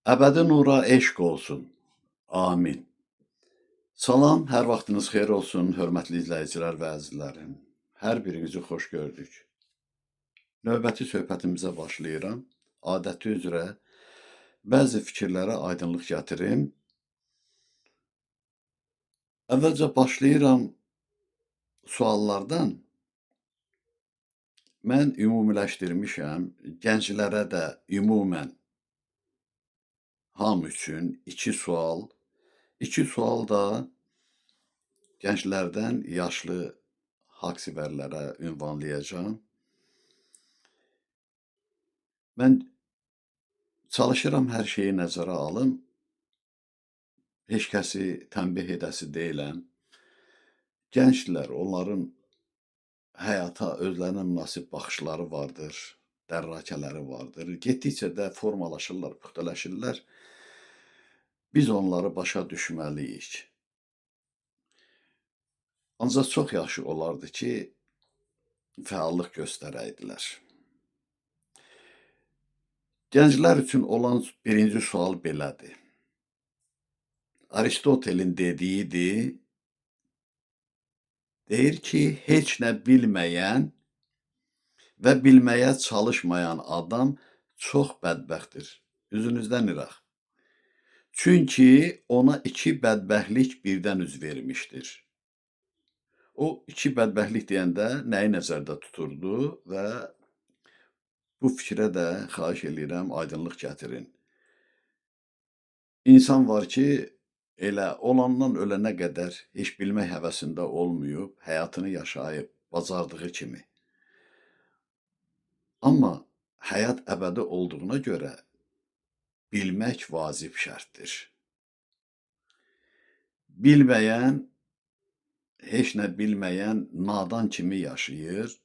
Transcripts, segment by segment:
Əbədi nura eşq olsun. Amin. Salam, hər vaxtınız xeyir olsun, hörmətli izləyicilər və əzizlərim. Hər birinizi xoş gördük. Növbəti söhbətimizə başlayıram. Adəti üzrə bəzi fikirlərə aydınlıq gətirim. Əvvəlcə başlayıram suallardan. Mən ümumiləşdirmişəm, gənclərə də ümumən hamı üçün iki sual. İki sual da gənclərdən yaşlı haqsevərlərə ünvanlayacağım. Mən çalışıram hər şeyi nəzərə alım. Heç kəsi tənbih edəsi deyiləm. Gənclər, onların həyata özlərinə münasib baxışları vardır, dərrakələri vardır. Getdikcə də formalaşırlar, püxtələşirlər. Biz onları başa düşməliyik. Ancaq çox yaxşı olardı ki, fəallıq göstərəydilər. Gənclər üçün olan birinci sual belədir. Aristotelin dediyidir, deyir ki, heç nə bilməyən və bilməyə çalışmayan adam çox bədbəxtdir. Üzünüzdən iraq. Çünki ona iki bədbəxtlik birdən üz vermişdir. O iki bədbəxtlik deyəndə nəyi nəzərdə tuturdu və bu fikrə də xahiş edirəm, aydınlıq gətirin. İnsan var ki, elə olandan ölənə qədər heç bilmək həvəsində olmayıb, həyatını yaşayıb, bacardığı kimi. Amma həyat əbədi olduğuna görə bilmək vacib şərtdir. Bilməyən, heç nə bilməyən nadan kimi yaşayır,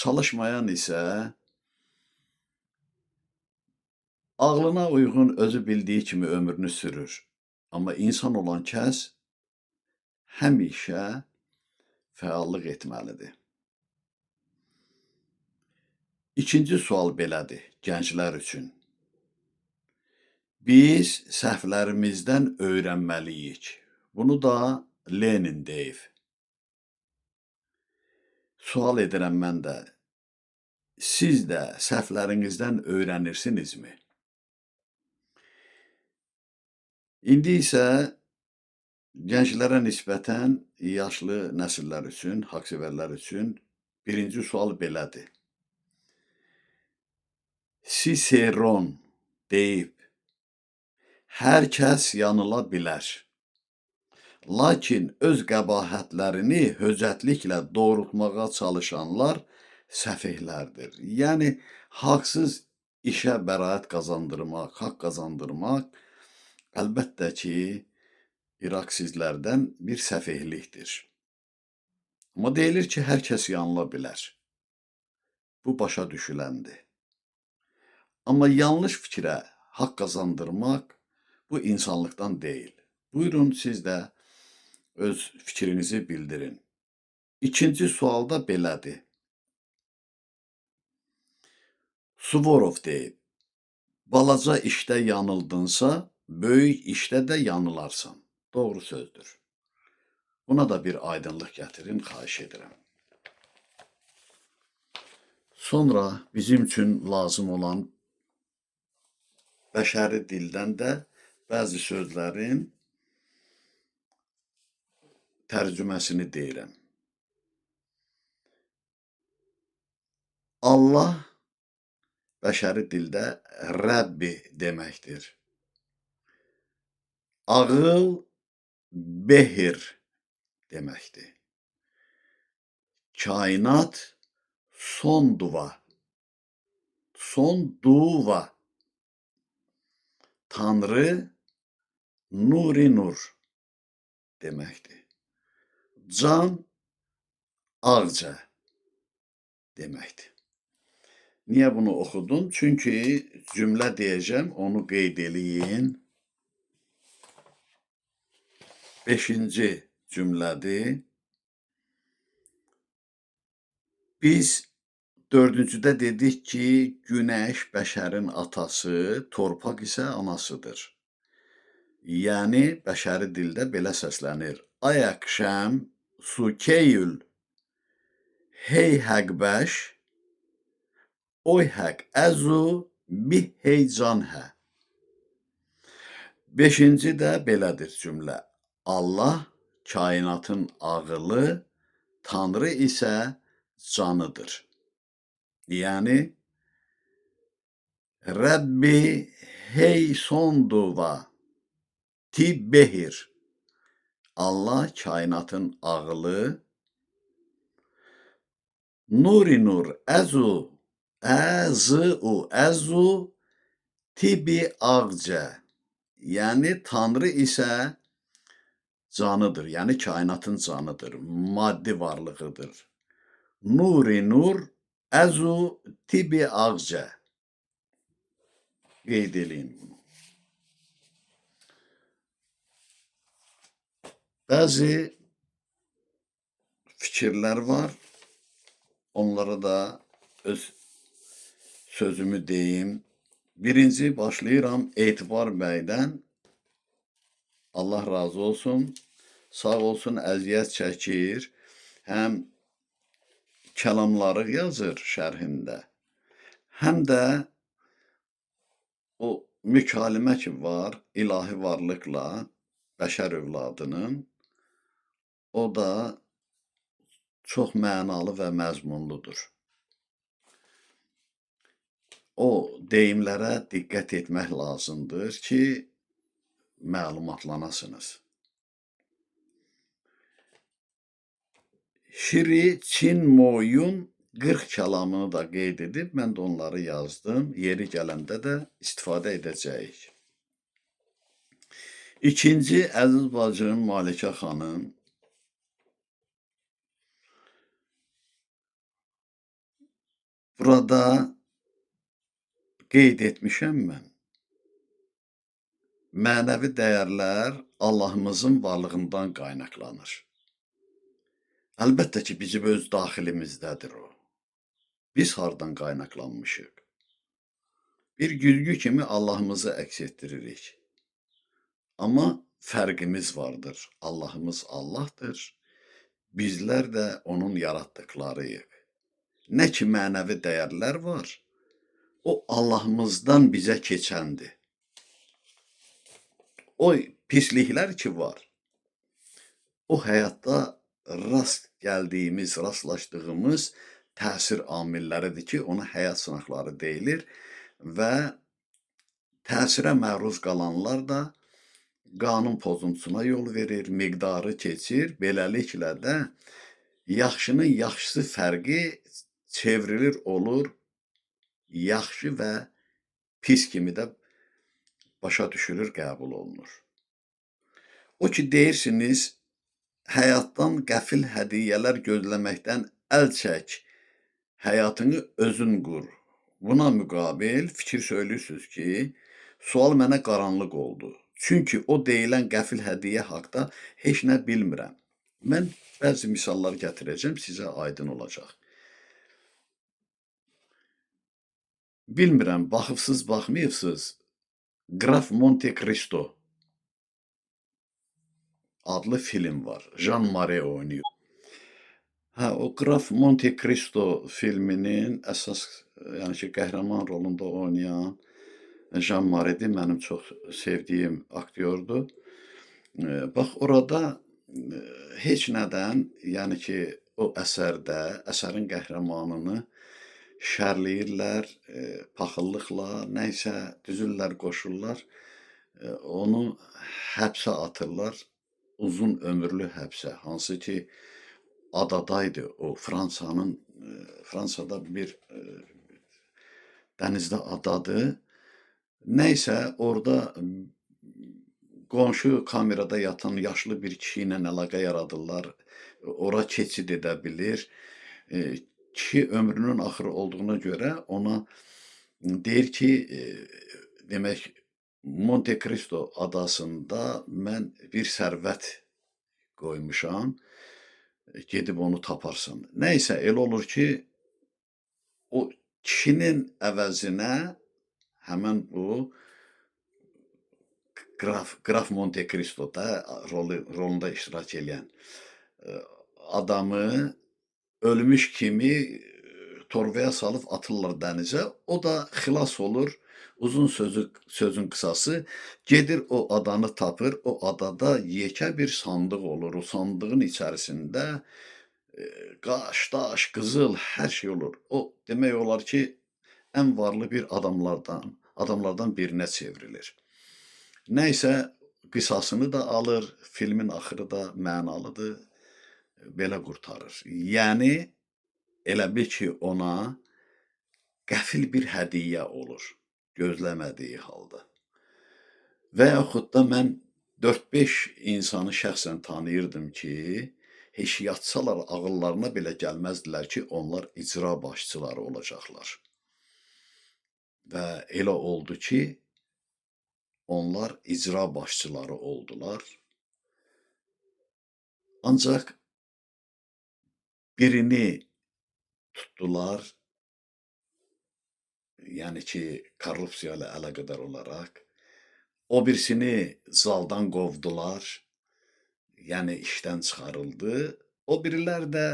çalışmayan isə ağlına uyğun özü bildiyi kimi ömrünü sürür. Amma insan olan kəs həmişə fəallıq etməlidir. İkinci sual belədir gənclər üçün. Biz səhvlərimizdən öyrənməliyik. Bunu da Lenin deyib. Sual edirəm mən də, siz də səhvlərinizdən öyrənirsinizmi? İndi isə gənclərə nisbətən yaşlı nəsillər üçün, haqsevərlər üçün birinci sual belədir. Siseron deyib, hər kəs yanıla bilər. Lakin öz qəbahətlərini höcətliklə doğrultmağa çalışanlar səfehlərdir. Yəni, haqsız işə bəraət qazandırmaq, haqq qazandırmaq əlbəttə ki, iraqsizlərdən bir səfehlikdir. Amma deyilir ki, hər kəs yanıla bilər. Bu başa düşüləndir. Amma yanlış fikrə haqq qazandırmaq bu insanlıqdan deyil. Buyurun, siz də öz fikrinizi bildirin. İkinci sual da belədir. Suvorov deyib, balaca işdə yanıldınsa, böyük işdə də yanılarsan. Doğru sözdür. Buna da bir aydınlıq gətirin, xahiş edirəm. Sonra bizim üçün lazım olan bəşəri dildən də bəzi sözlərin tərcüməsini deyirəm. Allah bəşəri dildə Rəbbi deməkdir. Ağıl Behir deməkdir. Kainat son duva. Tanrı Nuri Nur deməkdir. Can ağca deməkdir. Niyə bunu oxudum? Çünki cümlə deyəcəm, onu qeyd eləyin. 5-ci cümlədir. Biz dördüncüdə dedik ki, günəş bəşərin atası, torpaq isə anasıdır. Yəni bəşəri dildə belə səslənir: Ay əqşəm sukeyül hey həqbəş oy həq əzu bih heycan hə. Beşinci də belədir cümlə. Allah kainatın ağılı, Tanrı isə canıdır. Yəni Rəbbi hey sonduva ti behir. Allah kainatın ağılı, nuri nur əzu tibi ağcə. Yəni Tanrı isə canıdır, yəni kainatın canıdır, maddi varlığıdır. Nuri nur əzu tibi ağcə. Qeyd eləyin bunu. Bəzi fikirlər var, onlara da öz sözümü deyim. Birinci başlayıram Etibar bəydən. Allah razı olsun, sağ olsun, əziyyət çəkir. Həm kəlamları yazır şərhində, həm də o mükalimə ki var ilahi varlıqla bəşər övladının, o da çox mənalı və məzmunludur. O deyimlərə diqqət etmək lazımdır ki, məlumatlanasınız. Şiri Çin Moyun 40 kəlamını da qeyd edib, mən də onları yazdım. Yeri gələndə də istifadə edəcəyik. İkinci, əziz bacım Malikə xanım, burada qeyd etmişəm mən. Mənəvi dəyərlər Allahımızın varlığından qaynaqlanır. Əlbəttə ki, bizim öz daxilimizdədir o. Biz hardan qaynaqlanmışıq? Bir güzgü kimi Allahımızı əks etdiririk. Amma fərqimiz vardır. Allahımız Allahdır. Bizlər də onun yaratdıqlarıyıq. Nə ki mənəvi dəyərlər var, o Allahımızdan bizə keçəndir. O pisliklər ki var, o həyatda rastlaşdığımız təsir amilləridir ki, ona həyat sınaqları deyilir və təsirə məruz qalanlar da qanun pozuntusuna yol verir, miqdarı keçir. Beləliklə də yaxşının yaxşısı fərqi çevrilir, olur yaxşı və pis kimi də başa düşülür, qəbul olunur. O ki deyirsiniz, həyatdan qəfil hədiyyələr gözləməkdən əl çək, həyatını özün qur. Buna müqabil fikir söylürsünüz ki, sual mənə qaranlıq oldu. Çünki o deyilən qəfil hədiyyə haqda heç nə bilmirəm. Mən bəzi misallar gətirəcəm, sizə aydın olacaq. Bilmirəm, baxıbsız, baxmayıbsız. Qraf Monte Cristo adlı film var. Jean Marais oynayır. O Qraf Monte Cristo filminin əsas, yəni ki, qəhrəman rolunda oynayan Jean Marais-dir, mənim çox sevdiyim aktyordur. Bax, orada heç nədən, yəni ki, o əsərdə, əsərin qəhrəmanını şərləyirlər, paxıllıqla, nəysə düzürlər, qoşurlar, onu həbsə atırlar, uzun ömürlü həbsə, hansı ki, adadaydı o, Fransada bir dənizdə adadır. Nəysə, orada qonşu kamerada yatan yaşlı bir kişi ilə əlaqə yaradırlar, ora keçid edə bilir. Kişi ömrünün axırı olduğuna görə ona deyir ki, demək, Monte Cristo adasında mən bir sərvət qoymuşam, gedib onu taparsan. Nəysə, elə olur ki, O kişinin əvəzinə həmin bu Qraf Monte Cristo'da rolunda iştirak edən adamı ölmüş kimi torbaya salıb atırlar dənizə. O da xilas olur. Uzun sözün qısası gedir o adanı tapır. O adada yekə bir sandıq olur. O sandığın içərisində qaş, daş, qızıl hər şey olur. O demək olar ki, ən varlı bir adamlardan birinə çevrilir. Nəysə qisasını da alır. Filmin axırı da mənalıdır. Belə qurtarır. Yəni elə bil ki, ona qəfil bir hədiyyə olur, gözləmədiyi halda. Və yaxud da mən 4-5 insanı şəxsən tanıyırdım ki, heç yatsalar ağıllarına belə gəlməzdilər ki, onlar icra başçıları olacaqlar. Və elə oldu ki, onlar icra başçıları oldular. Ancaq birini tutdular, yəni ki, korrupsiya ilə əlaqədar olaraq. O birisini zaldan qovdular, yəni işdən çıxarıldı. O birilər də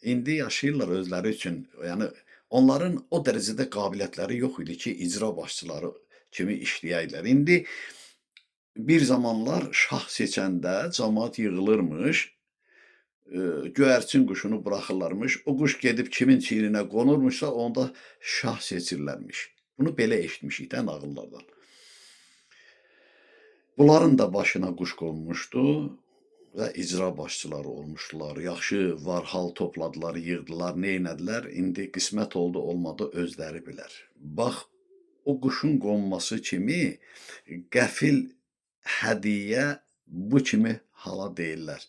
indi yaşayırlar özləri üçün. Yəni onların o dərəcədə qabiliyyətləri yox idi ki, icra başçıları kimi işləyəylər. İndi bir zamanlar şah seçəndə cəmaət yığılırmış, göyərçin quşunu buraxırlarmış. O quş gedib kimin çiyninə qonurmuşsa, onda şah seçirlərmiş. Bunu belə eşitmişik də nağıllardan. Bunların da başına quş qonmuşdu və icra başçıları olmuşdular. Yaxşı var-hal topladılar, yığdılar, neynədilər? İndi qismət oldu, olmadı, özləri bilər. Bax, o quşun qonması kimi qəfil hədiyyə bu kimi hala deyirlər.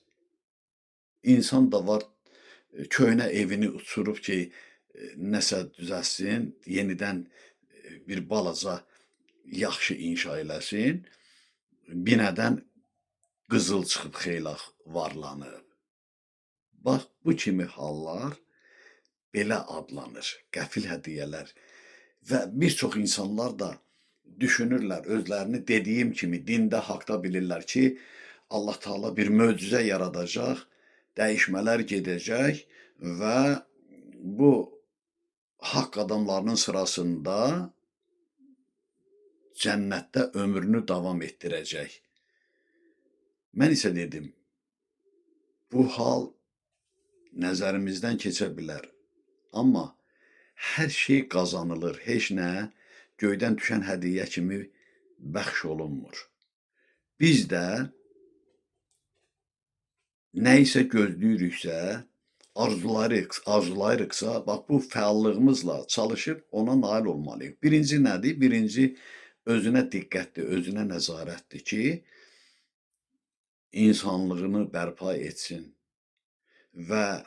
İnsan da var, köhnə evini uçurub ki, nəsə düzəlsin, yenidən bir balaca yaxşı inşa eləsin. Binədən qızıl çıxıb xeylaq varlanıb. Bax, bu kimi hallar belə adlanır, qəfil hədiyyələr. Və bir çox insanlar da düşünürlər, özlərini dediyim kimi dində, haqda bilirlər ki, Allah Taala bir möcüzə yaradacaq, dəyişmələr gedəcək və bu haqq adamlarının sırasında cənnətdə ömrünü davam etdirəcək. Mən isə dedim, bu hal nəzərimizdən keçə bilər. Amma hər şey qazanılır, heç nə göydən düşən hədiyyə kimi bəxş olunmur. Biz də nə isə gözləyiriksə, arzulayırıqsa, bax bu fəallığımızla çalışıb ona nail olmalıyıq. Birinci nədir? Birinci özünə diqqətdir, özünə nəzarətdir ki, insanlığını bərpa etsin və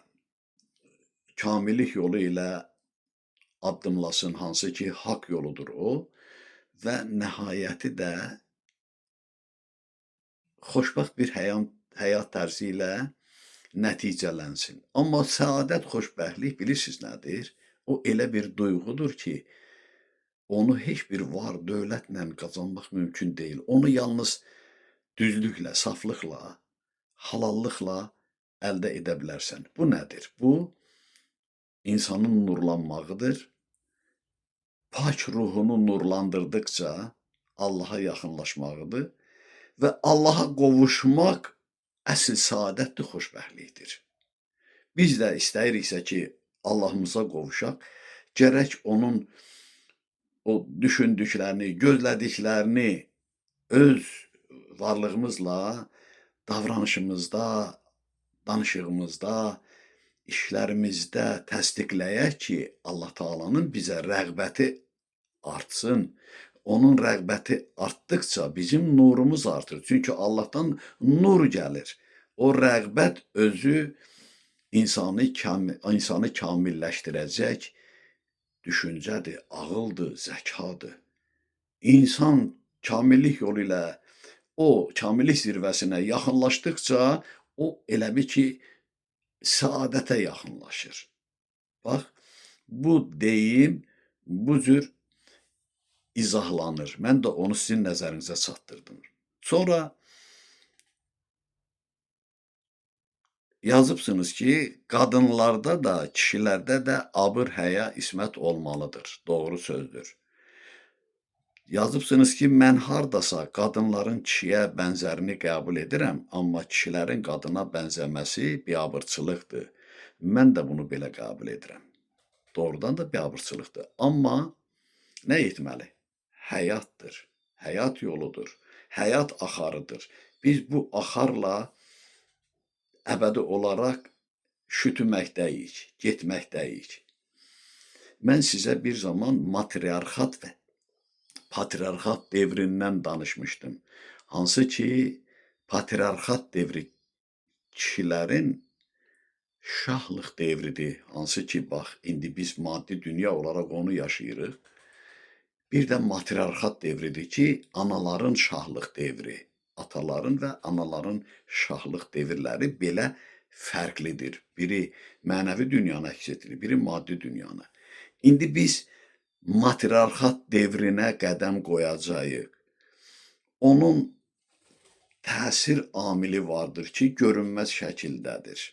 kamillik yolu ilə addımlasın, hansı ki, haqq yoludur o və nəhayəti də xoşbəxt bir həyat tərzi ilə nəticələnsin. Amma səadət, xoşbəxtlik bilirsiniz nədir? O elə bir duyğudur ki, onu heç bir var dövlətlə qazanmaq mümkün deyil. Onu yalnız düzlüklə, saflıqla, halallıqla əldə edə bilərsən. Bu nədir? Bu, insanın nurlanmağıdır. Pak ruhunu nurlandırdıqca Allaha yaxınlaşmağıdır və Allaha qovuşmaq əsl səadətdir, xoşbəxtlikdir. Biz də istəyiriksə ki, Allahımıza qovuşaq, gərək onun o düşündüklərini, gözlədiklərini öz varlığımızla, davranışımızda, danışığımızda, işlərimizdə təsdiqləyək ki, Allah Taalanın bizə rəğbəti artsın. Onun rəğbəti artdıqca bizim nurumuz artır. Çünki Allahdan nur gəlir. O rəğbət özü insanı kamilləşdirəcək düşüncədir, ağıldır, zəkadır. İnsan kamillik yolu ilə o kamillik zirvəsinə yaxınlaşdıqca o elə bil ki, səadətə yaxınlaşır. Bax, Bu deyim bu cür izahlanır. Mən də onu sizin nəzərinizə çatdırdım. Sonra yazıbsınız ki, qadınlarda da, kişilərdə də abır, həya, ismət olmalıdır. Doğru sözdür. Yazıbsınız ki, mən hardasa qadınların kişiyə bənzərini qəbul edirəm, amma kişilərin qadına bənzəməsi biabırçılıqdır. Mən də bunu belə qəbul edirəm. Doğrudan da biabırçılıqdır. Amma nə etməli? Həyatdır, həyat yoludur, həyat axarıdır. Biz bu axarla əbədi olaraq şütüməkdəyik, getməkdəyik. Mən sizə bir zaman matriarxat və patriarxat devrindən danışmışdım. Hansı ki, patriarxat devri kişilərin şahlıq devridir. Hansı ki, bax, indi biz maddi dünya olaraq onu yaşayırıq. Bir də matriarxat devridir ki, anaların şahlıq devri. Ataların və anaların şahlıq devirləri belə fərqlidir. Biri mənəvi dünyanı əks etdirir, biri maddi dünyanı. İndi biz matriarxat devrinə qədəm qoyacağıq. Onun təsir amili vardır ki, görünməz şəkildədir.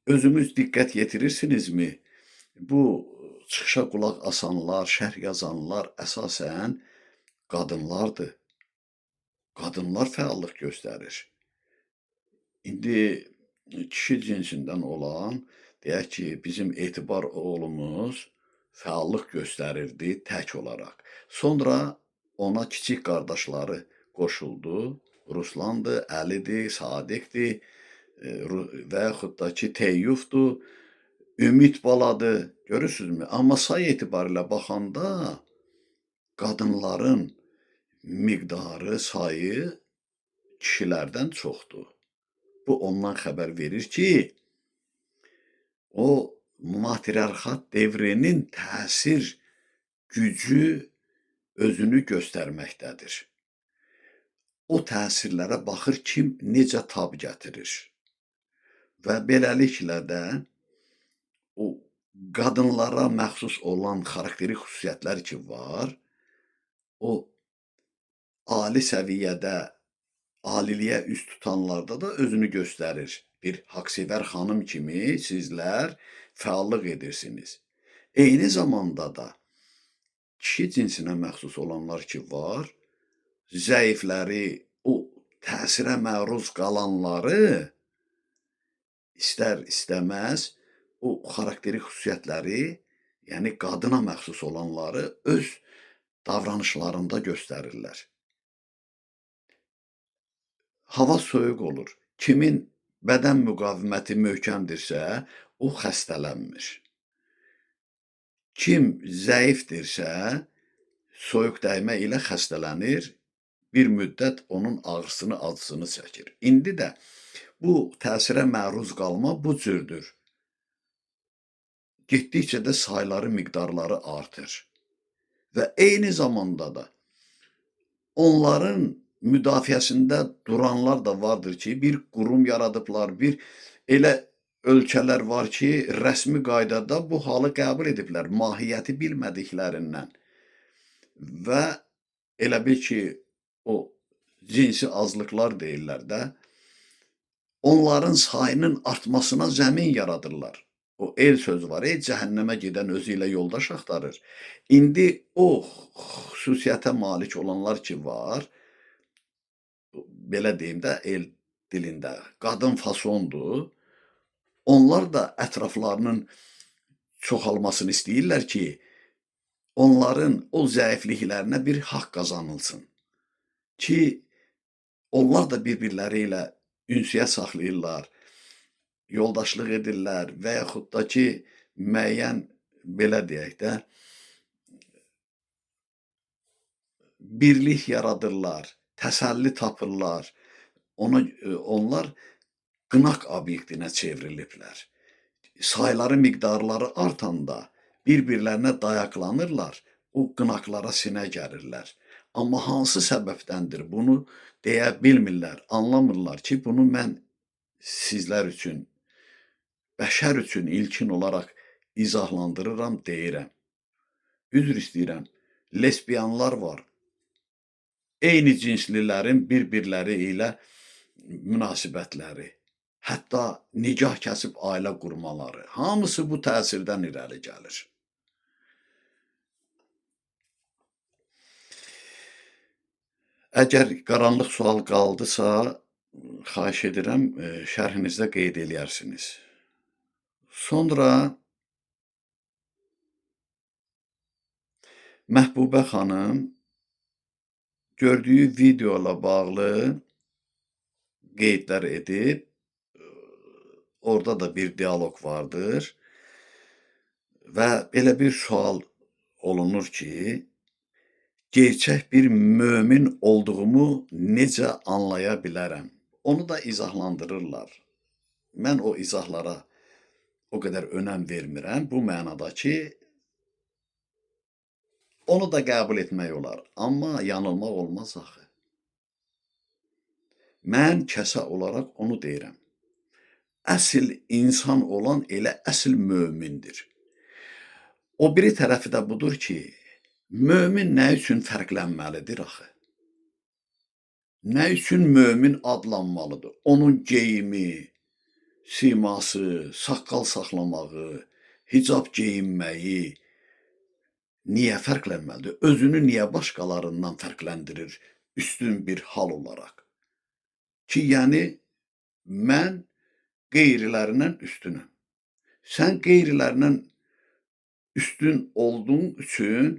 Özünüz diqqət yetirirsinizmi? Bu çıxışa qulaq asanlar, şərh yazanlar əsasən qadınlardır. Qadınlar fəallıq göstərir. İndi kişi cinsindən olan, deyək ki, bizim Etibar oğlumuz fəallıq göstərirdi tək olaraq. Sonra ona kiçik qardaşları qoşuldu. Ruslandır, Əlidir, Sadiqdir və yaxud da ki, Teyyufdur, Ümid baladır. Görürsünüzmü? Amma say etibarilə baxanda qadınların miqdarı, sayı kişilərdən çoxdur. Bu ondan xəbər verir ki, o matriarxat devrinin təsir gücü özünü göstərməkdədir. O təsirlərə baxır kim necə tab gətirir. Və beləliklə də o qadınlara məxsus olan xarakterik xüsusiyyətlər ki var, o ali səviyyədə aliliyə üz tutanlarda da özünü göstərir. Bir haqsevər xanım kimi sizlər fəallıq edirsiniz. Eyni zamanda da kişi cinsinə məxsus olanlar ki var, zəifləri, o təsirə məruz qalanları istər-istəməz o xarakterik xüsusiyyətləri, yəni qadına məxsus olanları öz davranışlarında göstərirlər. Hava soyuq olur. Kimin bədən müqaviməti möhkəmdirsə, o xəstələnmir. Kim zəifdirsə, soyuq dəymə ilə xəstələnir, bir müddət onun ağrısını, acısını çəkir. İndi də bu təsirə məruz qalma bu cürdür. Getdikcə də sayları, miqdarları artır. Və eyni zamanda da onların müdafiəsində duranlar da vardır ki, bir qurum yaradıblar, bir elə ölkələr var ki, rəsmi qaydada bu halı qəbul ediblər, mahiyyəti bilmədiklərindən. Və elə bil ki, o cinsi azlıqlar deyirlər də, onların sayının artmasına zəmin yaradırlar. O el sözü var, cəhənnəmə gedən özü ilə yoldaş axtarır. İndi o xüsusiyyətə malik olanlar ki var, belə deyim də, el dilində qadın fasondur. Onlar da ətraflarının çoxalmasını istəyirlər ki, onların o zəifliklərinə bir haqq qazanılsın. Ki, onlar da bir-birləri ilə ünsiyyət saxlayırlar, yoldaşlıq edirlər və yaxud da ki, müəyyən, belə deyək də, birlik yaradırlar, təsəlli tapırlar. Onlar qınaq obyektinə çevriliblər. Sayları, miqdarları artanda bir-birlərinə dayaqlanırlar, o qınaqlara sinə gəlirlər. Amma hansı səbəbdəndir bunu deyə bilmirlər, anlamırlar ki, bunu mən sizlər üçün, bəşər üçün ilkin olaraq izahlandırıram, deyirəm. Üzr istəyirəm. Lesbiyanlar var. Eyni cinslilərin bir-birləri ilə münasibətləri, hətta nikah kəsib ailə qurmaları, hamısı bu təsirdən irəli gəlir. Əgər qaranlıq sual qaldısa, xahiş edirəm, şərhinizdə qeyd eləyərsiniz. Sonra Məhbubə xanım gördüyü videoyla bağlı qeydlər edib, orada da bir dialoq vardır və belə bir sual olunur ki, gerçək bir mömin olduğumu necə anlaya bilərəm? Onu da izahlandırırlar. Mən o izahlara o qədər önəm vermirəm. Bu mənada ki, onu da qəbul etmək olar. Amma yanılmaq olmaz axı. Mən kəsə olaraq onu deyirəm. Əsl insan olan elə əsl mömindir. O biri tərəfi də budur ki, mömin nə üçün fərqlənməlidir axı? Nə üçün mömin adlanmalıdır? Onun geyimi, siması, saqqal saxlamağı, hicab geyinməyi niyə fərqlənməlidir? Özünü niyə başqalarından fərqləndirir üstün bir hal olaraq? Ki, yəni, mən qeyrilərindən üstünəm. Sən qeyrilərindən üstün olduğun üçün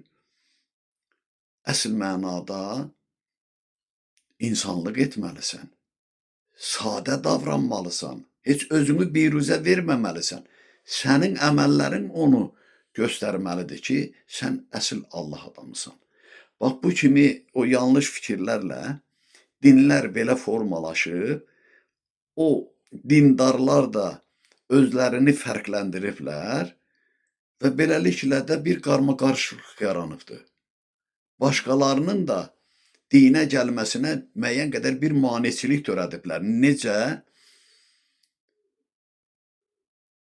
əsl mənada insanlıq etməlisən. Sadə davranmalısan. Heç özünü biruzə verməməlisən. Sənin əməllərin onu göstərməlidir ki, sən əsl Allah adamısan. Bax, bu kimi o yanlış fikirlərlə dinlər belə formalaşıb, o dindarlar da özlərini fərqləndiriblər və beləliklə də bir qarma-qarışıqlıq yaranıbdır. Başqalarının da dinə gəlməsinə müəyyən qədər bir maneçilik törədiblər. Necə?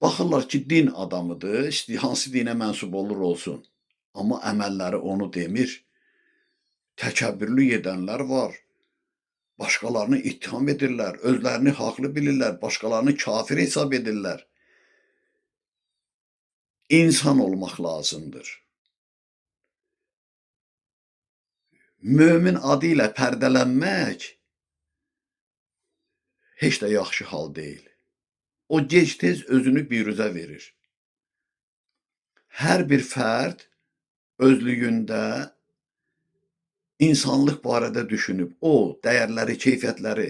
Baxırlar ki, din adamıdır, hansı dinə mənsub olur olsun. Amma əməlləri onu demir. Təkəbbürlü edənlər var. Başqalarını ittiham edirlər, özlərini haqlı bilirlər, başqalarını kafir hesab edirlər. İnsan olmaq lazımdır. Mömin adı ilə pərdələnmək heç də yaxşı hal deyil. O gec-tez özünü biruzə verir. Hər bir fərd özlüyündə insanlıq barədə düşünüb, o dəyərləri, keyfiyyətləri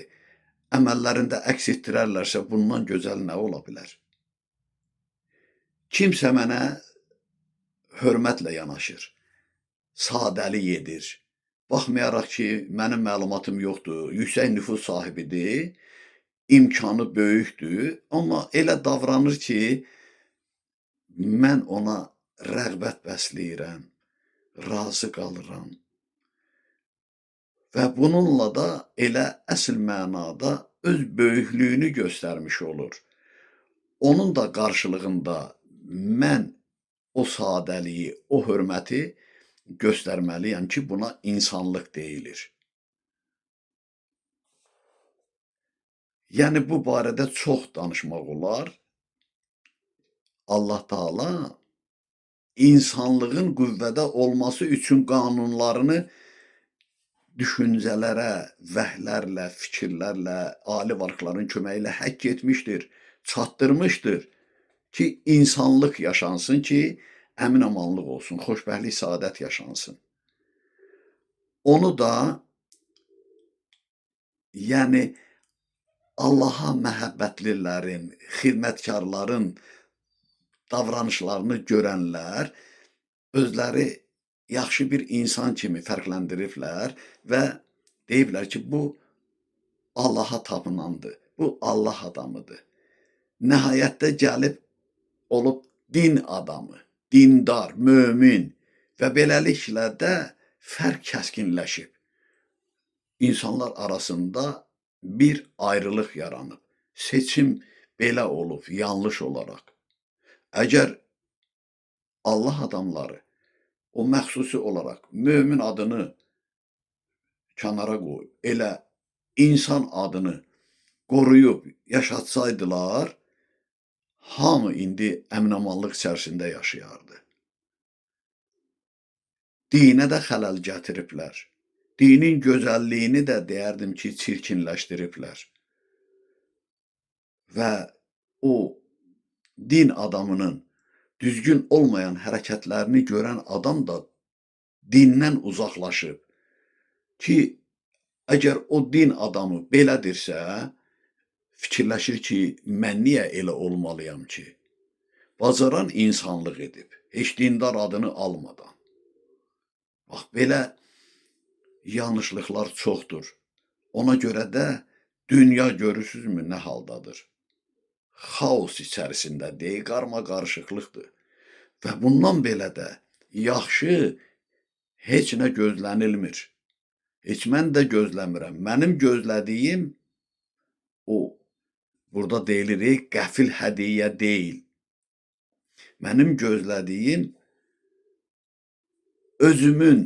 əməllərində əks etdirərlərsə, bundan gözəl nə ola bilər? Kimsə mənə hörmətlə yanaşır, sadəlik edir. Baxmayaraq ki, mənim məlumatım yoxdur, yüksək nüfuz sahibidir, imkanı böyükdür, amma elə davranır ki, mən ona rəğbət bəsləyirəm, razı qalıram. Və bununla da elə əsl mənada öz böyüklüyünü göstərmiş olur. Onun da qarşılığında mən o sadəliyi, o hörməti göstərməliyəm ki, buna insanlıq deyilir. Yəni, bu barədə çox danışmaq olar. Allah Taala insanlığın qüvvədə olması üçün qanunlarını düşüncələrə, vəhlərlə, fikirlərlə, ali varlıqların köməyi ilə həkk etmişdir, çatdırmışdır ki, insanlıq yaşansın ki, əmin-amanlıq olsun, xoşbəxtlik, saadət yaşansın. Onu da, yəni, Allaha məhəbbətlilərin, xidmətkarların davranışlarını görənlər özləri yaxşı bir insan kimi fərqləndiriblər və deyiblər ki, bu Allaha tapınandır, bu Allah adamıdır. Nəhayətdə gəlib olub din adamı, dindar, mömin və beləliklə də fərq kəskinləşib. İnsanlar arasında bir ayrılıq yaranıb. Seçim belə olub, yanlış olaraq. Əgər Allah adamları o məxsusi olaraq mömin adını kənara qoyub, elə insan adını qoruyub yaşatsaydılar, hamı indi əmin-amanlıq içərisində yaşayardı. Dinə də xələl gətiriblər. Dinin gözəlliyini də deyərdim ki, çirkinləşdiriblər. Və o din adamının düzgün olmayan hərəkətlərini görən adam da dindən uzaqlaşıb ki, əgər o din adamı belədirsə, fikirləşir ki, mən niyə elə olmalıyam ki? Bacaran insanlıq edib, heç dindar adını almadan. Bax, belə yanlışlıqlar çoxdur. Ona görə də dünya görürsünüzmü nə haldadır? Xaos içərisindədir, qarma-qarışıqlıqdır. Və bundan belə də yaxşı heç nə gözlənilmir. Heç mən də gözləmirəm. Mənim gözlədiyim o, burada deyilir, qəfil hədiyyə deyil. Mənim gözlədiyim özümün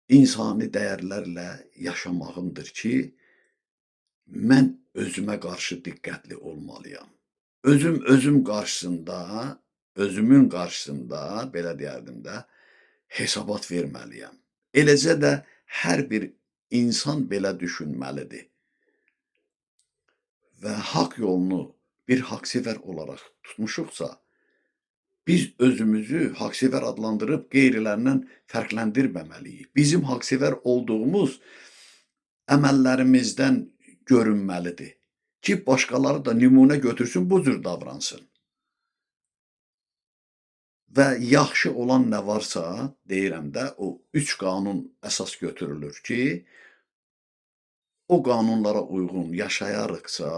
insani dəyərlərlə yaşamağımdır ki, mən özümə qarşı diqqətli olmalıyam. Özüm qarşısında, özümün qarşısında, belə deyərdim də, hesabat verməliyəm. Eləcə də hər bir insan belə düşünməlidir. Və haqq yolunu bir haqsevər olaraq tutmuşuqsa, biz özümüzü haqsevər adlandırıb qeyrilərindən fərqləndirməməliyik. Bizim haqsevər olduğumuz əməllərimizdən görünməlidir ki, başqaları da nümunə götürsün, bu cür davransın. Və yaxşı olan nə varsa, deyirəm də, o 3 qanun əsas götürülür ki, o qanunlara uyğun yaşayarıqsa,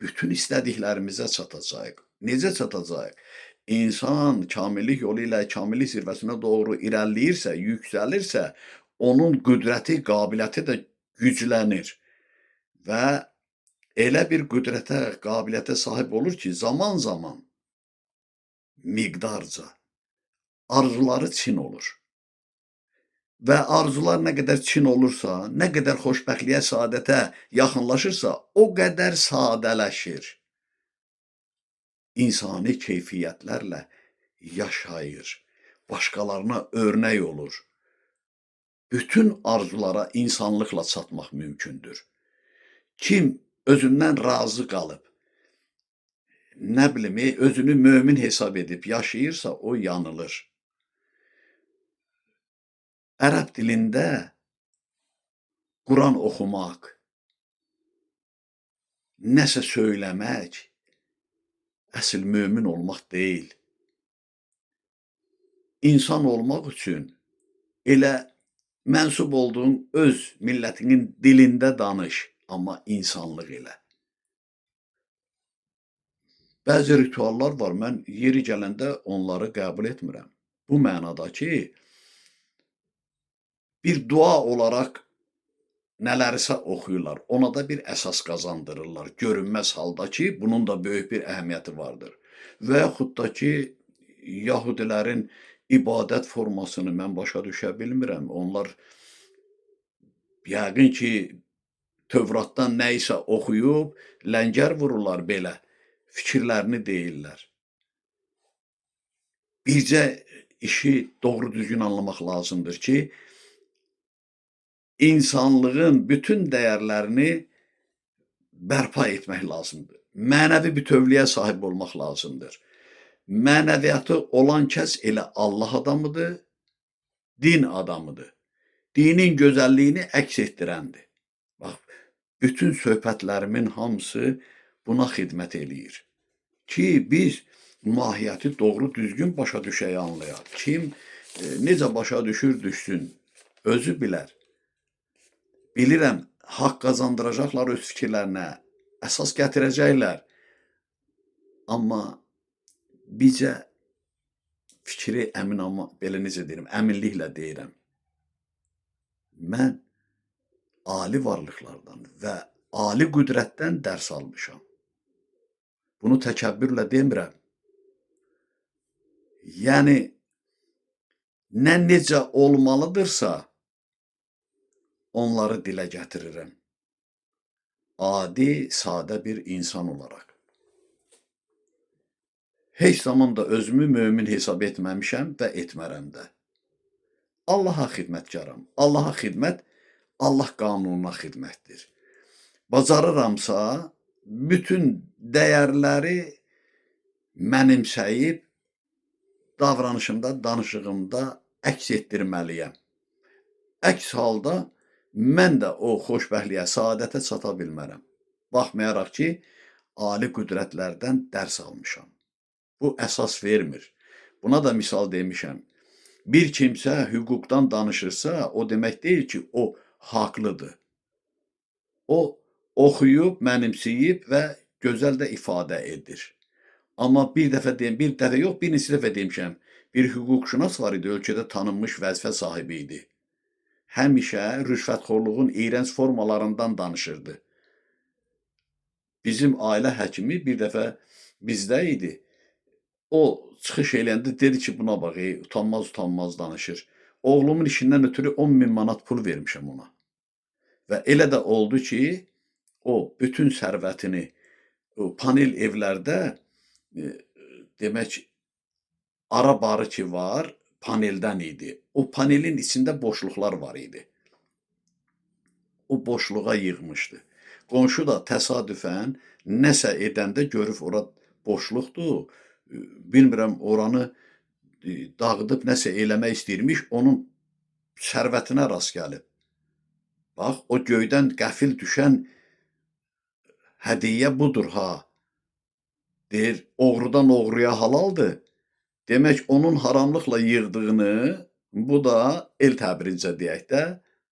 bütün istədiklərimizə çatacaq. Necə çatacaq? İnsan kamillik yolu ilə kamillik zirvəsinə doğru irəliləyirsə, yüksəlirsə, onun qüdrəti, qabiliyyəti də güclənir. Və elə bir qüdrətə, qabiliyyətə sahib olur ki, zaman-zaman miqdarca arzuları çin olur. Və arzular nə qədər çin olursa, nə qədər xoşbəxtliyə, saadətə yaxınlaşırsa, o qədər sadələşir. İnsani keyfiyyətlərlə yaşayır, başqalarına örnək olur. Bütün arzulara insanlıqla çatmaq mümkündür. Kim özündən razı qalıb, nə bilim, özünü mömin hesab edib yaşayırsa, o yanılır. Ərəb dilində Quran oxumaq, nəsə söyləmək əsl mömin olmaq deyil. İnsan olmaq üçün elə mənsub olduğun öz millətinin dilində danış, amma insanlıq elə. Bəzi rituallar var, mən yeri gələndə onları qəbul etmirəm. Bu mənada ki, bir dua olaraq nələrisə oxuyurlar, ona da bir əsas qazandırırlar, görünməz halda ki, bunun da böyük bir əhəmiyyəti vardır. Və yaxud da ki, Yahudilərin ibadət formasını mən başa düşə bilmirəm. Onlar yəqin ki, Tövratdan nə isə oxuyub, ləngər vururlar belə, fikirlərini deyirlər. Bircə işi doğru düzgün anlamaq lazımdır ki, insanlığın bütün dəyərlərini bərpa etmək lazımdır. Mənəvi bütövlüyə sahib olmaq lazımdır. Mənəviyyatı olan kəs elə Allah adamıdır, din adamıdır. Dinin gözəlliyini əks etdirəndir. Bax, bütün söhbətlərimin hamısı buna xidmət eləyir. Ki, biz mahiyyəti doğru düzgün başa düşəyə anlayaq. Kim necə başa düşür, düşsün, özü bilər. Bilirəm, haqq qazandıracaqlar öz fikirlərinə, əsas gətirəcəklər. Amma bizə fikri belə necə deyirəm, əminliklə deyirəm. Mən ali varlıqlardan və ali qüdrətdən dərs almışam. Bunu təkəbbürlə demirəm. Yəni nə necə olmalıdırsa onları dilə gətirirəm. Adi, sadə bir insan olaraq. Heç zaman da özümü mömin hesab etməmişəm və etmərəm də. Allaha xidmətkaram. Allaha xidmət Allah qanununa xidmətdir. Bacarıramsa bütün dəyərləri mənimsəyib davranışımda, danışığımda əks etdirməliyəm. Əks halda mən də o xoşbəxtliyə, saadətə çata bilmərəm. Baxmayaraq ki, ali qüdrətlərdən dərs almışam. Bu əsas vermir. Buna da misal demişəm. Bir kimsə hüquqdan danışırsa, o demək deyil ki, o haqlıdır. O oxuyub, mənimsəyib və gözəl də ifadə edir. Amma bir dəfə yox, bir neçə dəfə demişəm. Bir hüquqşünas var idi, ölkədə tanınmış vəzifə sahibi idi. Həmişə rüşvətxorluğun iyrənc formalarından danışırdı. Bizim ailə həkimi bir dəfə bizdə idi. O çıxış eləyəndə dedi ki, buna bax, utanmaz danışır. Oğlumun işindən ötürü 10.000 manat pul vermişəm ona. Və elə də oldu ki, o bütün sərvətini panel evlərdə demək ara barı ki var, paneldən idi. O panelin içində boşluqlar var idi. O boşluğa yığmışdı. Qonşu da təsadüfən nəsə edəndə görüb ora boşluqdur. Bilmirəm, oranı dağıdıb nəsə eləmək istəyirmiş, onun sərvətinə rast gəlib. Bax, o göydən qəfil düşən hədiyyə budur ha. Deyir, oğrudan oğruya halaldır. Demək, onun haramlıqla yığdığını, bu da el təbirincə deyək də,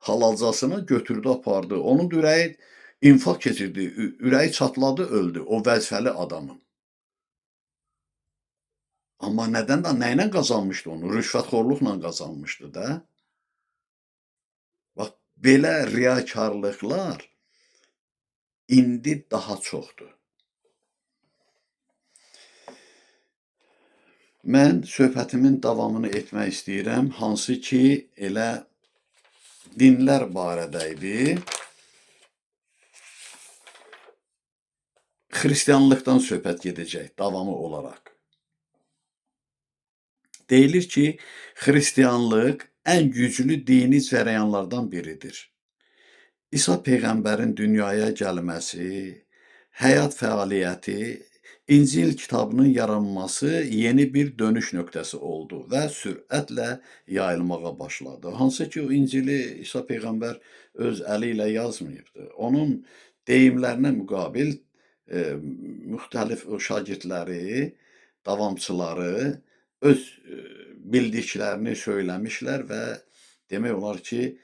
halalcasına götürdü, apardı. Onun ürəyi infaq keçirdi, ürəyi çatladı, öldü o vəzifəli adamın. Amma nədən də, nə ilə qazanmışdı onu? Rüşvətxorluqla qazanmışdı da. Bax, belə riyakarlıqlar indi daha çoxdur. Mən söhbətimin davamını etmək istəyirəm, hansı ki, elə dinlər barədə idi. Xristianlıqdan söhbət gedəcək davamı olaraq. Deyilir ki, xristianlıq ən güclü dini cərəyanlardan biridir. İsa Peyğəmbərin dünyaya gəlməsi, həyat fəaliyyəti, İncil kitabının yaranması yeni bir dönüş nöqtəsi oldu və sürətlə yayılmağa başladı. Hansı ki, o İncili İsa Peyğəmbər öz əli ilə yazmayıbdı. Onun deyimlərinə müqabil müxtəlif şagirdləri, davamçıları öz bildiklərini söyləmişlər və demək olar ki,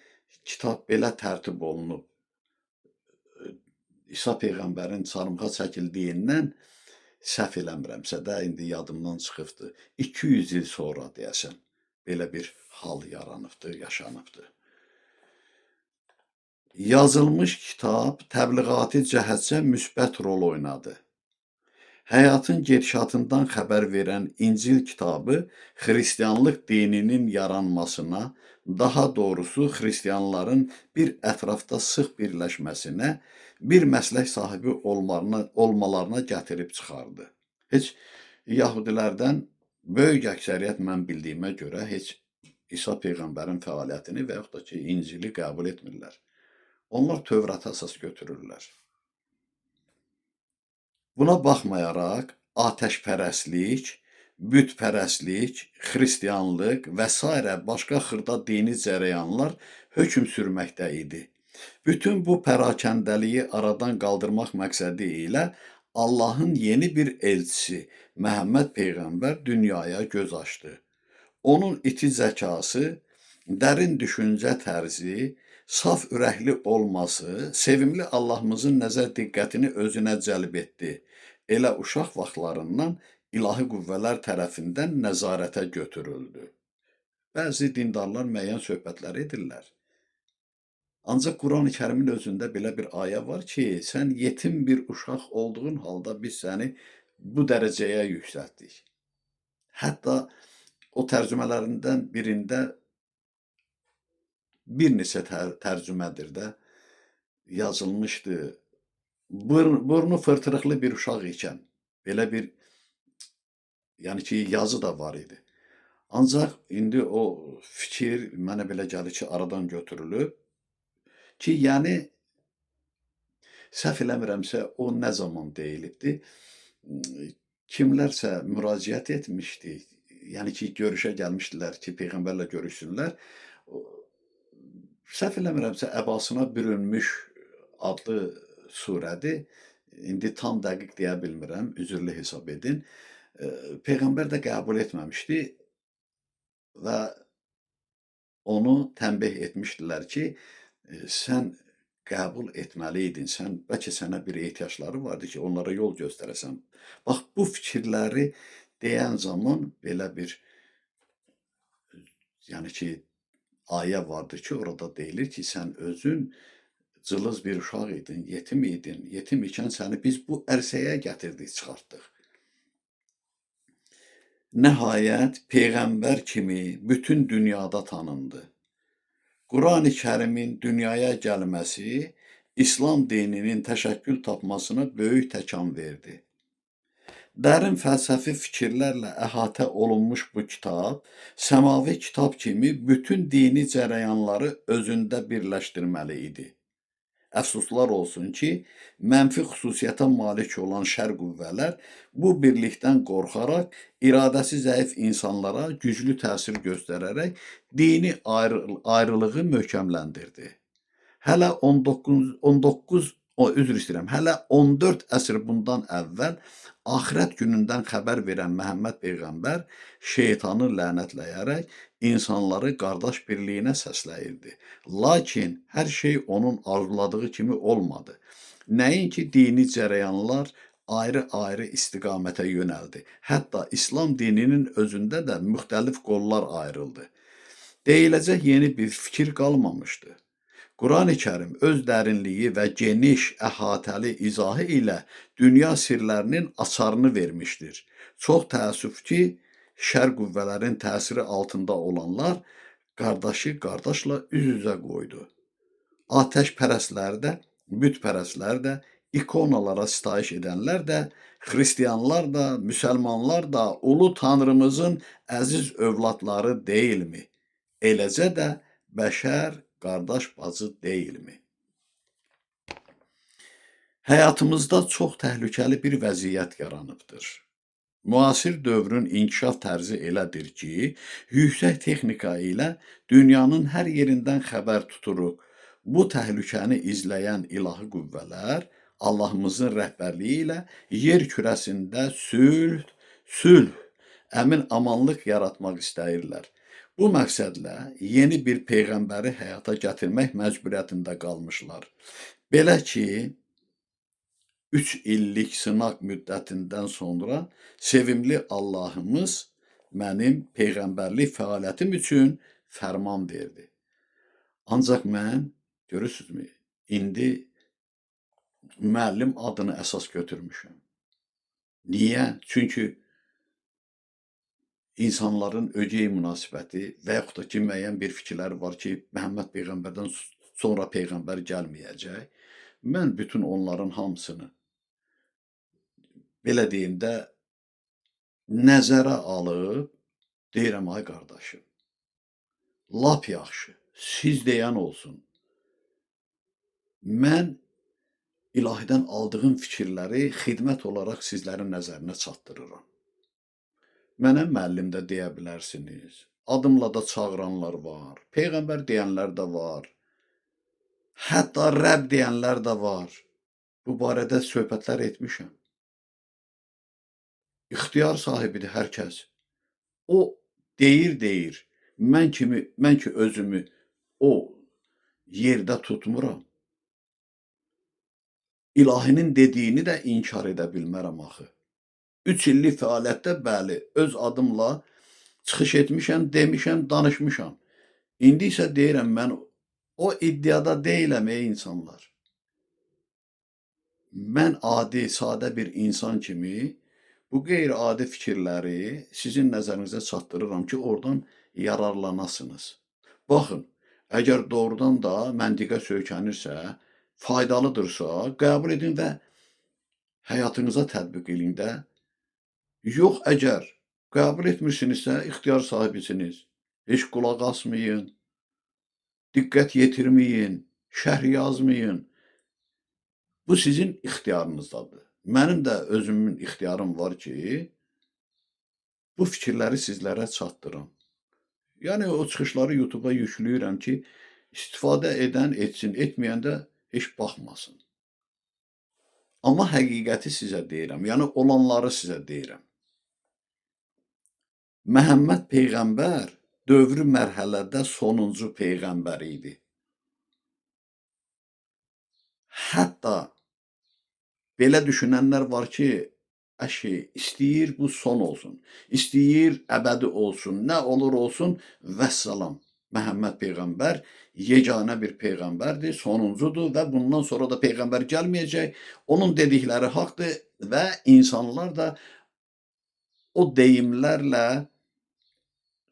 kitab belə tərtib olunub. İsa Peyğəmbərin çarmıxa çəkildiyindən, səhv eləmirəmsə də, indi yadımdan çıxıbdır, 200 il sonra deyəsən, belə bir hal yaranıbdır, yaşanıbdır. Yazılmış kitab təbliğati cəhətcə müsbət rol oynadı. Həyatın gedişatından xəbər verən İncil kitabı xristianlıq dininin yaranmasına, daha doğrusu xristianların bir ətrafda sıx birləşməsinə, bir məslək sahibi olmalarına gətirib çıxardı. Heç yahudilərdən böyük əksəriyyət mən bildiyimə görə heç İsa Peyğəmbərin fəaliyyətini və yaxud da ki, İncili qəbul etmirlər. Onlar Tövrata əsas götürürlər. Buna baxmayaraq, atəşpərəstlik, bütpərəstlik, xristianlıq və s. başqa xırda dini cərəyanlar hökm sürməkdə idi. Bütün bu pərakəndəliyi aradan qaldırmaq məqsədi ilə Allahın yeni bir elçisi Məhəmməd Peyğəmbər dünyaya göz açdı. Onun iti zəkası, dərin düşüncə tərzi, saf ürəkli olması, sevimli Allahımızın nəzər diqqətini özünə cəlb etdi. Elə uşaq vaxtlarından ilahi qüvvələr tərəfindən nəzarətə götürüldü. Bəzi dindarlar müəyyən söhbətlər edirlər. Ancaq Quran-ı Kərimin özündə belə bir ayə var ki, sən yetim bir uşaq olduğun halda biz səni bu dərəcəyə yüksəltdik. Hətta o tərcümələrindən birində bir neçə tərcümədir də yazılmışdı. Burnu fırtırıqlı bir uşaq ikən belə bir yəni ki, yazı da var idi. Ancaq indi o fikir mənə belə gəlir ki, aradan götürülüb ki, yəni səhv eləmirəmsə o nə zaman deyilibdi? Kimlərsə müraciət etmişdi. Yəni ki, görüşə gəlmişdilər ki, peyğəmbərlə görüşsünlər. Səhv eləmirəmsə əbasına bürünmüş adlı surədir. İndi tam dəqiq deyə bilmirəm, üzrlü hesab edin. Peyğəmbər də qəbul etməmişdi və onu tənbih etmişdilər ki, sən qəbul etməliydin, bəlkə sənə bir ehtiyacları vardı ki, onlara yol göstərəsən. Bax, bu fikirləri deyən zaman belə bir, yəni ki, ayə vardır ki, orada deyilir ki, sən özün cılız bir uşaq idin, yetim idin, yetim ikən səni biz bu ərsəyə gətirdik, çıxartdıq. Nəhayət, Peyğəmbər kimi bütün dünyada tanındı. Qurani Kərimin dünyaya gəlməsi İslam dininin təşəkkül tapmasına böyük təkan verdi. Dərin fəlsəfi fikirlərlə əhatə olunmuş bu kitab, səmavi kitab kimi bütün dini cərəyanları özündə birləşdirməli idi. Əfsuslar olsun ki, mənfi xüsusiyyətə malik olan şər qüvvələr bu birlikdən qorxaraq, iradəsi zəif insanlara güclü təsir göstərərək dini ayrılığı möhkəmləndirdi. Hələ 14 əsr bundan əvvəl axirət günündən xəbər verən Məhəmməd Peyğəmbər şeytanı lənətləyərək insanları qardaş birliyinə səsləyirdi. Lakin hər şey onun arzuladığı kimi olmadı. Nəinki dini cərəyanlar ayrı-ayrı istiqamətə yönəldi. Hətta İslam dininin özündə də müxtəlif qollar ayrıldı. Deyiləcək yeni bir fikir qalmamışdı. Qurani-Kərim öz dərinliyi və geniş, əhatəli izahı ilə dünya sirlərinin açarını vermişdir. Çox təəssüf ki, şər qüvvələrin təsiri altında olanlar qardaşı qardaşla üz-üzə qoydu. Atəşpərəstlər də, bütpərəstlər də, ikonalara sitayiş edənlər də, xristiyanlar da, müsəlmanlar da ulu tanrımızın əziz övladları deyilmi? Eləcə də bəşər qardaş bacı deyilmi? Həyatımızda çox təhlükəli bir vəziyyət yaranıbdır. Müasir dövrün inkişaf tərzi elədir ki, yüksək texnika ilə dünyanın hər yerindən xəbər tuturuq. Bu təhlükəni izləyən ilahi qüvvələr Allahımızın rəhbərliyi ilə yer kürəsində sülh, əmin-amanlıq yaratmaq istəyirlər. Bu məqsədlə yeni bir peyğəmbəri həyata gətirmək məcburiyyətində qalmışlar. Belə ki, 3 illik sınaq müddətindən sonra sevimli Allahımız mənim peyğəmbərlik fəaliyyətim üçün fərman verdi. Ancaq mən, görürsünüzmü, indi müəllim adını əsas götürmüşəm. Niyə? Çünki insanların ögey münasibəti və yaxud da ki, müəyyən bir fikirlər var ki, Məhəmməd Peyğəmbərdən sonra Peyğəmbər gəlməyəcək. Mən bütün onların hamısını, belə deyim də, nəzərə alıb, deyirəm, ay qardaşım, lap yaxşı, siz deyən olsun. Mən ilahidən aldığım fikirləri xidmət olaraq sizlərin nəzərinə çatdırıram. Mənə müəllim də deyə bilərsiniz, adımla da çağıranlar var, Peyğəmbər deyənlər də var, hətta Rəbb deyənlər də var. Bu barədə söhbətlər etmişəm. İxtiyar sahibidir hər kəs. O deyir, mən ki özümü o yerdə tutmuram. İlahinin dediyini də inkar edə bilmərəm axı. 3 illik fəaliyyətdə bəli, öz adımla çıxış etmişəm, demişəm, danışmışam. İndi isə deyirəm, mən o iddiada deyiləm ey insanlar. Mən adi, sadə bir insan kimi Bu qeyri-adi fikirləri sizin nəzərinizə çatdırıram ki, oradan yararlanasınız. Baxın, əgər doğrudan da məntiqə söykənirsə, faydalıdırsa, qəbul edin və həyatınıza tətbiq edin də. Yox, əgər qəbul etmirsinizsə, ixtiyar sahibisiniz. Heç qulaq asmayın, diqqət yetirməyin, şərh yazmayın. Bu sizin ixtiyarınızdadır. Mənim də özümün ixtiyarım var ki, bu fikirləri sizlərə çatdırım. Yəni o çıxışları YouTube-a yükləyirəm ki, istifadə edən etsin, etməyən də heç baxmasın. Amma həqiqəti sizə deyirəm, yəni olanları sizə deyirəm. Məhəmməd Peyğəmbər dövrü mərhələdə sonuncu Peyğəmbər idi. Hətta belə düşünənlər var ki, əşi, istəyir bu son olsun, istəyir əbədi olsun, nə olur olsun, vəssalam. Məhəmməd Peyğəmbər yeganə bir Peyğəmbərdir, sonuncudur və bundan sonra da Peyğəmbər gəlməyəcək. Onun dedikləri haqdır və insanlar da o deyimlərlə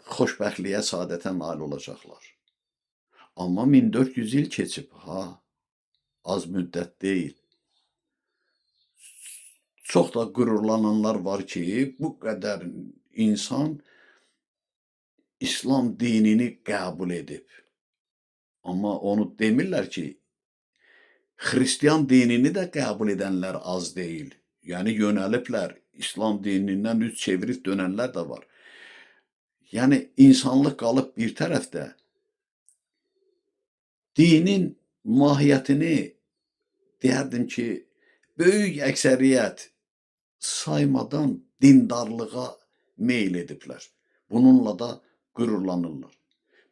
xoşbəxtliyə, saadətə nail olacaqlar. Amma 1400 il keçib, az müddət deyil. Çox da qürurlananlar var ki, bu qədər insan İslam dinini qəbul edib. Amma onu demirlər ki, Xristian dinini də qəbul edənlər az deyil. Yəni yönəliblər, İslam dinindən üz çevirib dönənlər də var. Yəni insanlıq qalıb bir tərəfdə, dinin mahiyyətini deyərdim ki, böyük əksəriyyət saymadan dindarlığa meyl ediblər. Bununla da qürurlanırlar.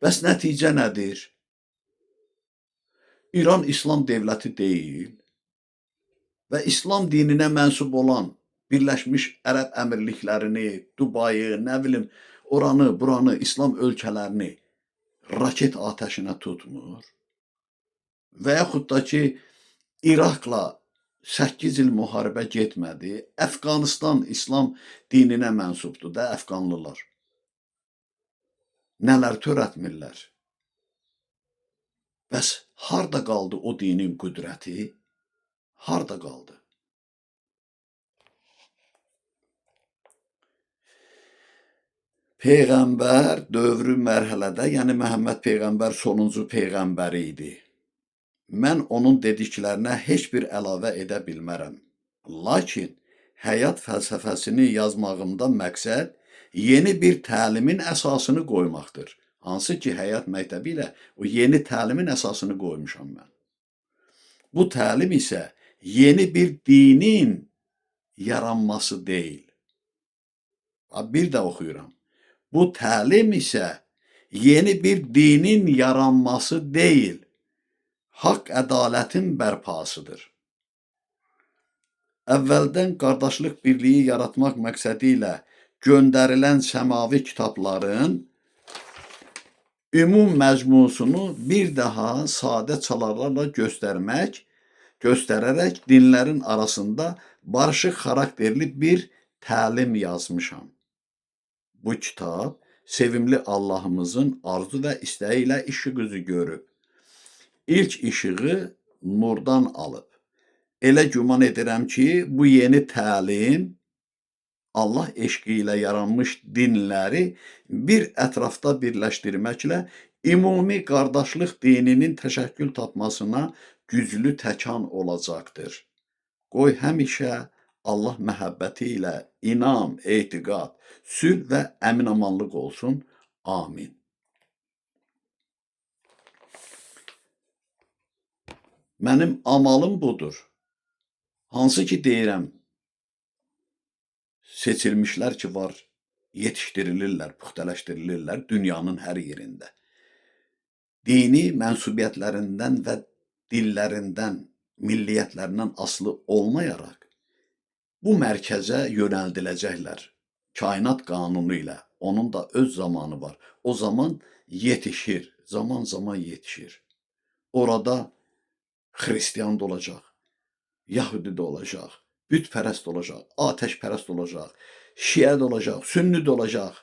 Bəs nəticə nədir? İran İslam dövləti deyil və İslam dininə mənsub olan Birləşmiş Ərəb Əmirliklərini, Dubayı, nə bilim, oranı, buranı, İslam ölkələrini raket atəşinə tutmur. Və yaxud da ki, İraqla 8 il müharibə getmədi. Əfqanistan İslam dininə mənsubdur da, əfqanlılar. Nələr törətmirlər? Bəs harda qaldı o dinin qüdrəti? Harda qaldı? Peyğəmbər dövrü mərhələdə, yəni Məhəmməd Peyğəmbər sonuncu Peyğəmbər idi. Mən onun dediklərinə heç bir əlavə edə bilmərəm. Lakin həyat fəlsəfəsini yazmağımda məqsəd yeni bir təlimin əsasını qoymaqdır. Hansı ki, həyat məktəbi ilə o yeni təlimin əsasını qoymuşam mən. Bu təlim isə yeni bir dinin yaranması deyil. Bir də oxuyuram. Bu təlim isə yeni bir dinin yaranması deyil, haqq ədalətin bərpasıdır. Əvvəldən qardaşlıq birliyi yaratmaq məqsədi ilə göndərilən səmavi kitabların ümum məzmusunu bir daha sadə çalarlarla göstərərək dinlərin arasında barışıq xarakterli bir təlim yazmışam. Bu kitab sevimli Allahımızın arzu və istəyi ilə işıq üzü görüb. İlk işığı nurdan alıb. Elə güman edirəm ki, bu yeni təlim Allah eşqi ilə yaranmış dinləri bir ətrafda birləşdirməklə ümumi qardaşlıq dininin təşəkkül tapmasına güclü təkan olacaqdır. Qoy həmişə Allah məhəbbəti ilə inam, etiqad, sülh və əmin-amanlıq olsun. Amin. Mənim amalım budur. Hansı ki deyirəm, seçilmişlər ki var, yetişdirilirlər, puxtələşdirilirlər dünyanın hər yerində. Dini mənsubiyyətlərindən və dillərindən, milliyyətlərindən asılı olmayaraq, bu mərkəzə yönəldiləcəklər. Kainat qanunu ilə, onun da öz zamanı var. O zaman yetişir, zaman yetişir. Orada Xristiyan da olacaq, Yahudi də olacaq, bütpərəst olacaq, ateşpərəst olacaq, şiə də olacaq, sünni də olacaq.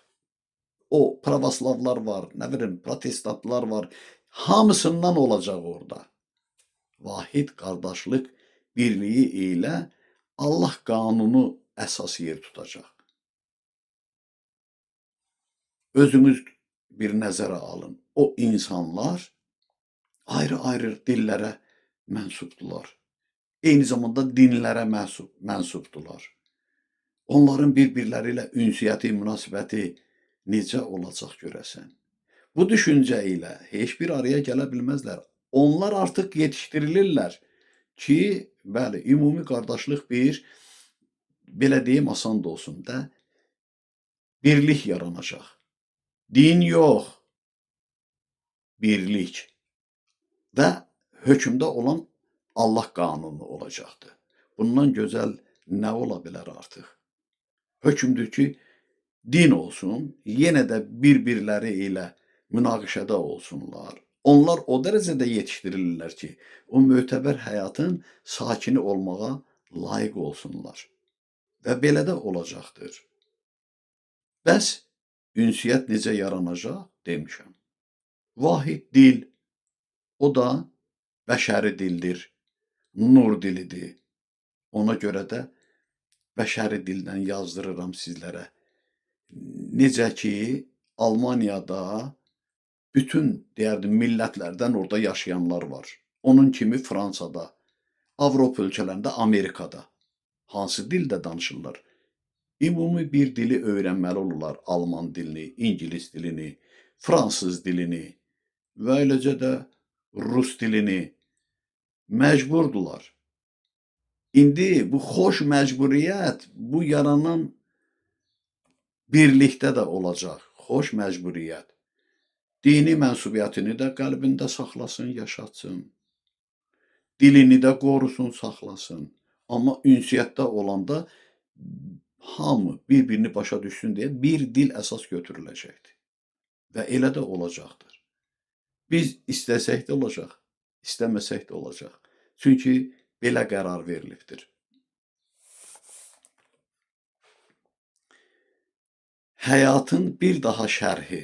O pravoslavlar var, nə bilim, protestantlar var. Hamısından olacaq orada. Vahid qardaşlıq birliyi ilə Allah qanunu əsas yer tutacaq. Özünüz bir nəzərə alın. O insanlar ayrı-ayrı dillərə mənsubdular. Eyni zamanda dinlərə mənsubdular. Onların bir-birləri ilə ünsiyyəti, münasibəti necə olacaq görəsən? Bu düşüncə ilə heç bir araya gələ bilməzlər. Onlar artıq yetişdirilirlər ki, bəli, ümumi qardaşlıq bir, belə deyim, asan da olsun da, birlik yaranacaq. Din yox, birlik və hökmdə olan Allah qanunu olacaqdır. Bundan gözəl nə ola bilər artıq? Hökmdür ki, din olsun, yenə də bir-birləri ilə münaqişədə olsunlar. Onlar o dərəcədə yetişdirilirlər ki, o mötəbər həyatın sakini olmağa layiq olsunlar. Və belə də olacaqdır. Bəs ünsiyyət necə yaranacaq demişəm. Vahid dil, o da bəşəri dildir, nur dilidir. Ona görə də bəşəri dildən yazdırıram sizlərə. Necə ki, Almaniyada bütün deyərdim millətlərdən orada yaşayanlar var. Onun kimi Fransada, Avropa ölkələrində, Amerikada. Hansı dildə danışırlar? Ümumi bir dili öyrənməli olurlar. Alman dilini, İngilis dilini, Fransız dilini və eləcə də Rus dilini məcburdular. İndi bu xoş məcburiyyət, bu yaranan birlikdə də olacaq. Xoş məcburiyyət. Dini mənsubiyyətini də qəlbində saxlasın, yaşatsın. Dilini də qorusun, saxlasın. Amma ünsiyyətdə olanda hamı bir-birini başa düşsün deyə bir dil əsas götürüləcəkdir. Və elə də olacaqdır. Biz istəsək də olacaq, istəməsək də olacaq. Çünki belə qərar verilibdir. Həyatın bir daha şərhi.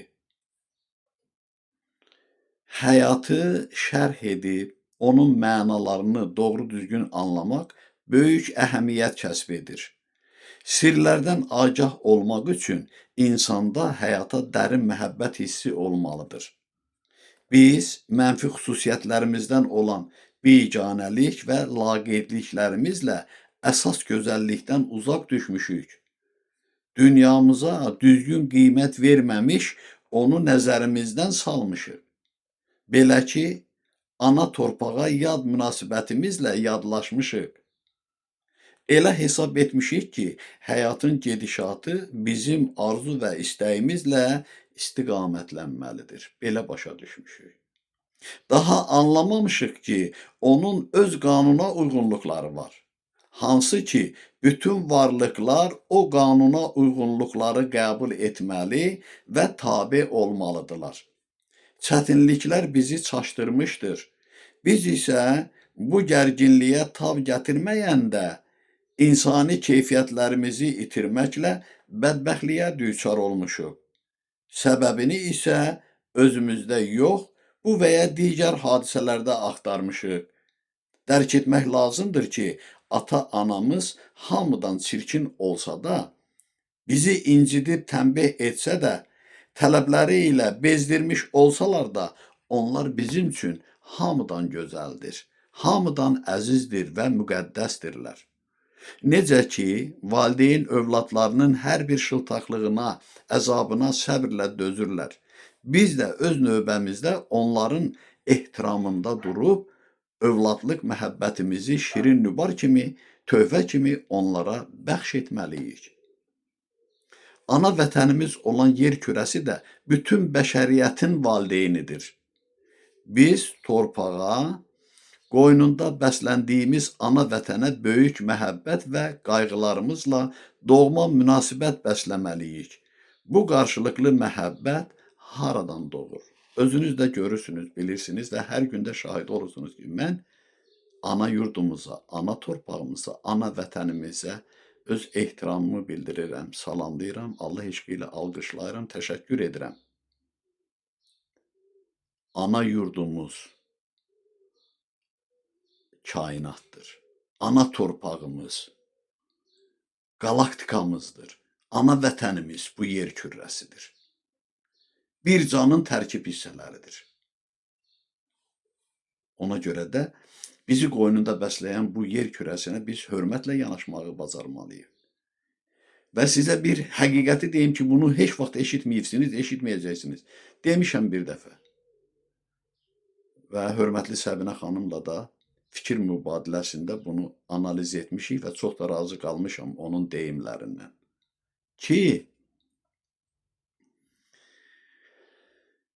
Həyatı şərh edib, onun mənalarını doğru düzgün anlamaq böyük əhəmiyyət kəsb edir. Sirlərdən agah olmaq üçün insanda həyata dərin məhəbbət hissi olmalıdır. Biz mənfi xüsusiyyətlərimizdən olan biganəlik və laqeydliklərimizlə əsas gözəllikdən uzaq düşmüşük. Dünyamıza düzgün qiymət verməmiş, onu nəzərimizdən salmışıq. Belə ki, ana torpağa yad münasibətimizlə yadlaşmışıq. Elə hesab etmişik ki, həyatın gedişatı bizim arzu və istəyimizlə istiqamətlənməlidir. Belə başa düşmüşük. Daha anlamamışıq ki, onun öz qanuna uyğunluqları var. Hansı ki, bütün varlıqlar o qanuna uyğunluqları qəbul etməli və tabe olmalıdırlar. Çətinliklər bizi çaşdırmışdır. Biz isə bu gərginliyə tab gətirməyəndə insani keyfiyyətlərimizi itirməklə bədbəxtliyə düçar olmuşuq. Səbəbini isə özümüzdə yox, bu və ya digər hadisələrdə axtarmışıq. Dərk etmək lazımdır ki, ata-anamız hamıdan çirkin olsa da, bizi incidib tənbih etsə də, tələbləri ilə bezdirmiş olsalar da, onlar bizim üçün hamıdan gözəldir, hamıdan əzizdir və müqəddəsdirlər. Necə ki, valideyn övladlarının hər bir şıltaqlığına, əzabına səbrlə dözürlər. Biz də öz növbəmizdə onların ehtiramında durub, övladlıq məhəbbətimizi şirin nübar kimi, tövbə kimi onlara bəxş etməliyik. Ana vətənimiz olan yer kürəsi də bütün bəşəriyyətin valideynidir. Biz torpağa, qoynunda bəsləndiyimiz ana vətənə böyük məhəbbət və qayğılarımızla doğma münasibət bəsləməliyik. Bu qarşılıqlı məhəbbət haradan doğur? Özünüz də görürsünüz, bilirsiniz və hər gündə şahid olursunuz ki, mən ana yurdumuza, ana torpağımıza, ana vətənimizə öz ehtiramımı bildirirəm, salamlayıram, Allah eşqi ilə alqışlayıram, təşəkkür edirəm. Ana yurdumuz kainatdır. Ana torpağımız qalaktikamızdır. Ana vətənimiz bu yer kürrəsidir. Bir canın tərkib hissələridir. Ona görə də bizi qoynunda bəsləyən bu yer kürəsinə biz hörmətlə yanaşmağı bacarmalıyıq. Və sizə bir həqiqəti deyim ki, bunu heç vaxt eşitməyibsiniz, eşitməyəcəksiniz. Demişəm bir dəfə. Və hörmətli Səbinə xanımla da fikir mübadiləsində bunu analiz etmişik və çox da razı qalmışam onun deyimlərindən. Ki,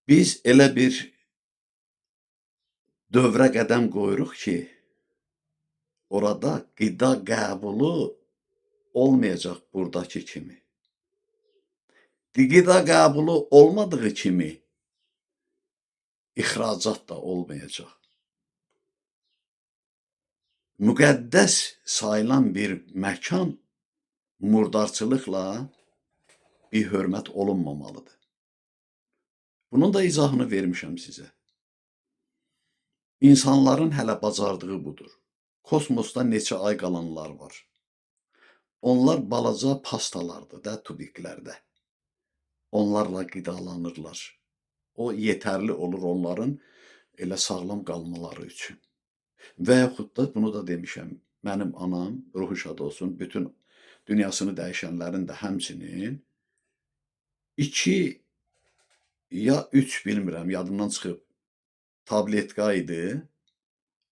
biz elə bir dövrə qədəm qoyuruq ki, orada qida qəbulu olmayacaq buradakı kimi. Qida qəbulu olmadığı kimi ixracat da olmayacaq. Müqəddəs sayılan bir məkan murdarçılıqla bir hörmət olunmamalıdır. Bunun da izahını vermişəm sizə. İnsanların hələ bacardığı budur. Kosmosda neçə ay qalanlar var. Onlar balaca pastalardır da tubiklərdə. Onlarla qidalanırlar. O yetərli olur onların elə sağlam qalmaları üçün. Və yaxud da bunu da demişəm. Mənim anam, ruhu şad olsun, bütün dünyasını dəyişənlərin də həmçinin 2 ya 3 bilmirəm, yadımdan çıxıb tabletka idi.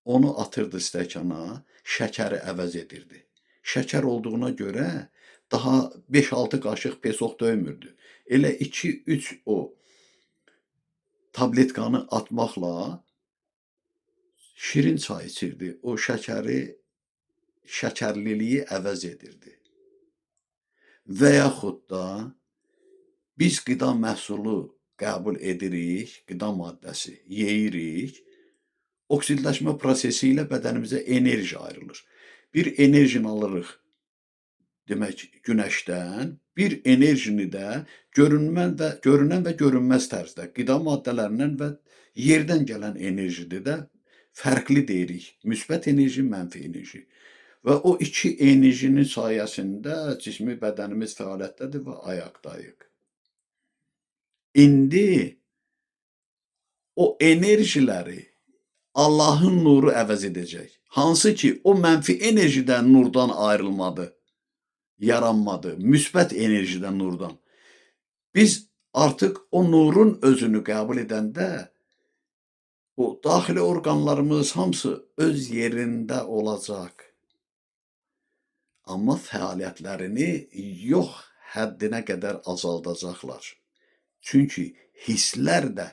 Onu atırdı stəkana, şəkəri əvəz edirdi. Şəkər olduğuna görə daha 5-6 qaşıq pesoq döymürdü. Elə 2-3 o tabletkanı atmaqla şirin çay içirdi. O şəkərliliyi əvəz edirdi. Və yaxud da biz qida məhsulu qəbul edirik, qida maddəsi yeyirik, oksidləşmə prosesi ilə bədənimizə enerji ayrılır. Bir enerjini alırıq, demək, günəşdən, bir enerjini də görünən və görünməz tərzdə qida maddələrindən və yerdən gələn enerjidir də fərqli deyirik. Müsbət enerji, mənfi enerji. Və o 2 enerjinin sayəsində cismi bədənimiz fəaliyyətdədir və ayaqdayıq. İndi o enerjiləri Allahın nuru əvəz edəcək. Hansı ki, o mənfi enerjidən nurdan ayrılmadı, yaranmadı, müsbət enerjidən nurdan. Biz artıq o nurun özünü qəbul edəndə o daxili orqanlarımız hamısı öz yerində olacaq. Amma fəaliyyətlərini yox həddinə qədər azaldacaqlar. Çünki hisslər də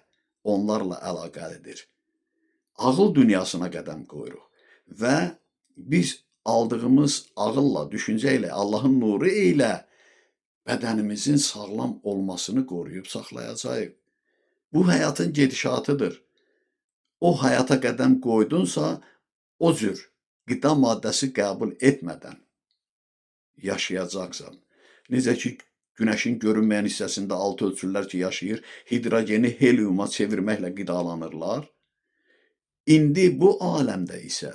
onlarla əlaqəlidir. Ağıl dünyasına qədəm qoyuruq və biz aldığımız ağılla, düşüncə ilə, Allahın nuru ilə bədənimizin sağlam olmasını qoruyub saxlayacağıq. Bu həyatın gedişatıdır. O həyata qədəm qoydunsa, o cür qida maddəsi qəbul etmədən yaşayacaqsan. Necə ki, günəşin görünməyən hissəsində 6 ölçürlər ki, yaşayır, hidrogeni heliuma çevirməklə qidalanırlar. İndi bu aləmdə isə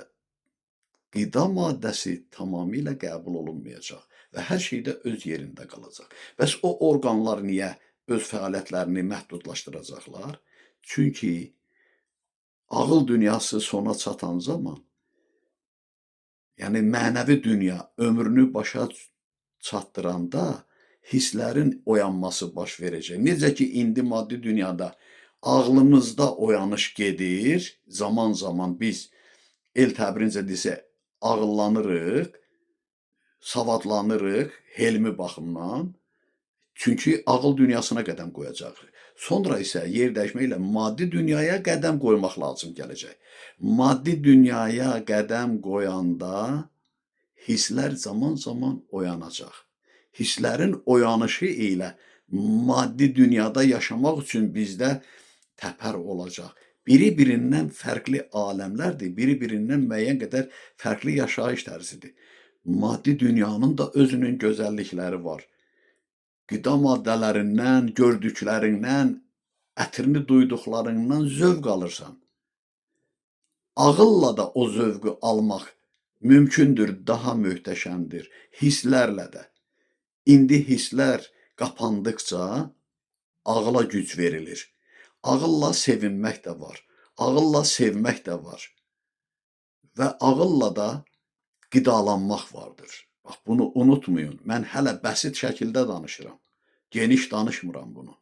qida maddəsi tamamilə qəbul olunmayacaq və hər şey də öz yerində qalacaq. Bəs o orqanlar niyə öz fəaliyyətlərini məhdudlaşdıracaqlar? Çünki ağıl dünyası sona çatan zaman, yəni mənəvi dünya ömrünü başa çatdıranda hisslərin oyanması baş verəcək. Necə ki, indi maddi dünyada ağlımızda oyanış gedir, zaman-zaman biz el təbirincə desə ağıllanırıq, savadlanırıq, helmi baxımdan. Çünki ağıl dünyasına qədəm qoyacaq. Sonra isə yer dəyişməklə maddi dünyaya qədəm qoymaq lazım gələcək. Maddi dünyaya qədəm qoyanda hisslər zaman-zaman oyanacaq. Hisslərin oyanışı ilə maddi dünyada yaşamaq üçün bizdə təpər olacaq. Biri-birindən fərqli aləmlərdir, biri-birindən müəyyən qədər fərqli yaşayış tərzidir. Maddi dünyanın da özünün gözəllikləri var. Qida maddələrindən, gördüklərindən, ətrini duyduqlarından zövq alırsan. Ağılla da o zövqü almaq mümkündür, daha möhtəşəmdir. Hisslərlə də. İndi hisslər qapandıqca ağıla güc verilir. Ağılla sevinmək də var. Ağılla sevmək də var. Və ağılla da qidalanmaq vardır. Bax, bunu unutmayın. Mən hələ bəsit şəkildə danışıram. Geniş danışmıram bunu.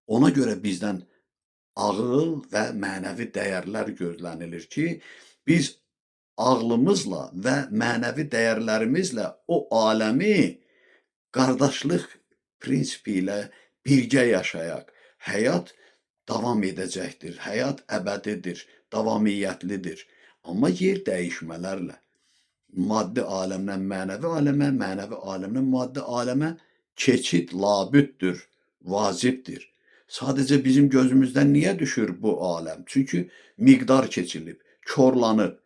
Ona görə bizdən ağıl və mənəvi dəyərlər gözlənilir ki, biz ağlımızla və mənəvi dəyərlərimizlə o aləmi qardaşlıq prinsipi ilə birgə yaşayaq. Həyat davam edəcəkdir, həyat əbədidir, davamiyyətlidir. Amma yer dəyişmələrlə maddi aləmdən mənəvi aləmə, mənəvi aləmdən maddi aləmə keçid labüddür, vacibdir. Sadəcə bizim gözümüzdən niyə düşür bu aləm? Çünki miqdar keçilib, korlanıb.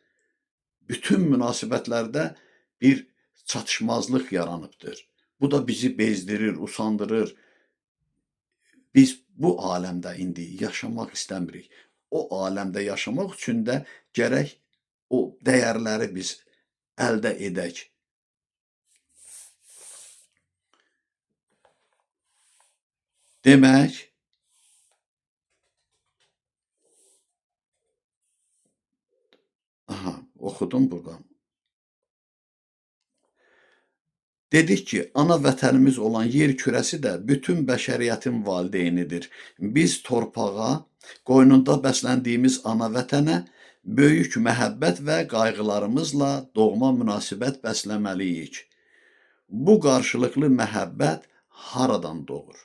Bütün münasibətlərdə bir çatışmazlıq yaranıbdır. Bu da bizi bezdirir, usandırır. Biz bu aləmdə indi yaşamaq istəmirik. O aləmdə yaşamaq üçün də gərək o dəyərləri biz əldə edək. Demək, oxudum buradan. Dedik ki, ana vətənimiz olan yer kürəsi də bütün bəşəriyyətin valideynidir. Biz torpağa, qoynunda bəsləndiyimiz ana vətənə böyük məhəbbət və qayğılarımızla doğma münasibət bəsləməliyik. Bu qarşılıqlı məhəbbət haradan doğur?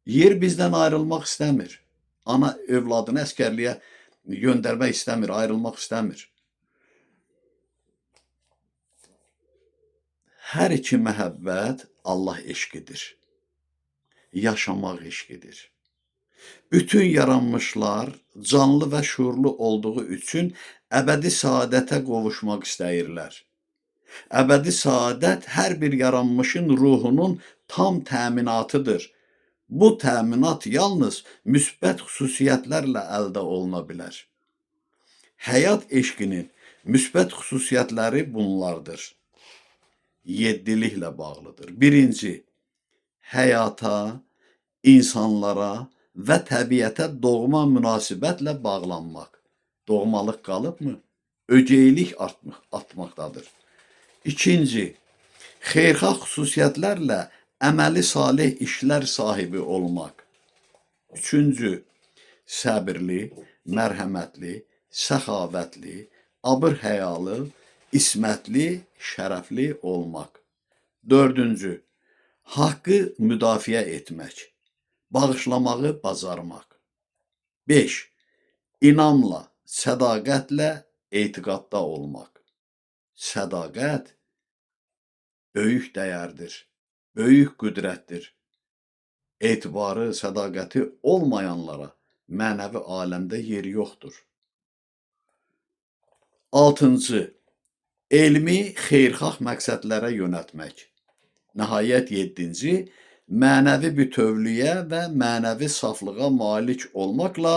Yer bizdən ayrılmaq istəmir. Ana övladını əskərliyə göndərmək istəmir, ayrılmaq istəmir. Hər iki məhəbbət Allah eşqidir. Yaşamaq eşqidir. Bütün yaranmışlar canlı və şuurlu olduğu üçün əbədi saadətə qovuşmaq istəyirlər. Əbədi saadət hər bir yaranmışın ruhunun tam təminatıdır. Bu təminat yalnız müsbət xüsusiyyətlərlə əldə oluna bilər. Həyat eşqinin müsbət xüsusiyyətləri bunlardır. Yeddiliklə bağlıdır. Birinci, həyata, insanlara və təbiətə doğma münasibətlə bağlanmaq. Doğmalıq qalıbmı? Ögeylik artmaqdadır. İkinci, xeyirxah xüsusiyyətlərlə əməli salih işlər sahibi olmaq. Üçüncü, səbirli, mərhəmətli, səxavətli, abır-həyalı, ismətli, şərəfli olmaq. Dördüncü, haqqı müdafiə etmək, bağışlamağı bacarmaq. 5. İnamla, sədaqətlə etiqadda olmaq. Sədaqət böyük dəyərdir, böyük qüdrətdir. Etibarı, sədaqəti olmayanlara mənəvi aləmdə yer yoxdur. 6. Elmi xeyirxah məqsədlərə yönəltmək. Nəhayət 7. Mənəvi bütövlüyə və mənəvi saflığa malik olmaqla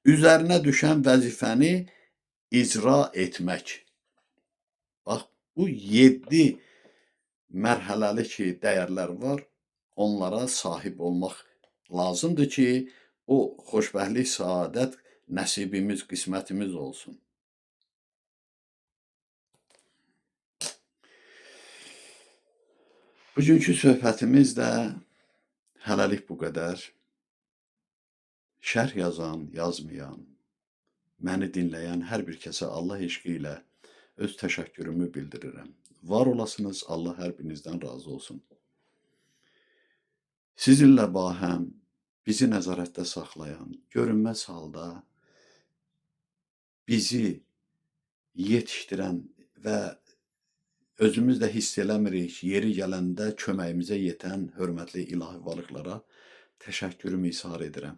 üzərinə düşən vəzifəni icra etmək. Bax, bu 7 mərhələli ki, dəyərlər var, onlara sahib olmaq lazımdır ki, o xoşbəxtlik, saadət nəsibimiz, qismətimiz olsun. Bugünkü söhbətimiz də hələlik bu qədər. Şərh yazan, yazmayan, məni dinləyən hər bir kəsə Allah eşqi ilə öz təşəkkürümü bildirirəm. Var olasınız, Allah hər birinizdən razı olsun. Sizinlə bahəm, bizi nəzarətdə saxlayan, görünməz halda bizi yetişdirən və özümüz də hiss eləmirik, yeri gələndə köməyimizə yetən hörmətli ilahi varlıqlara təşəkkürümü izhar edirəm.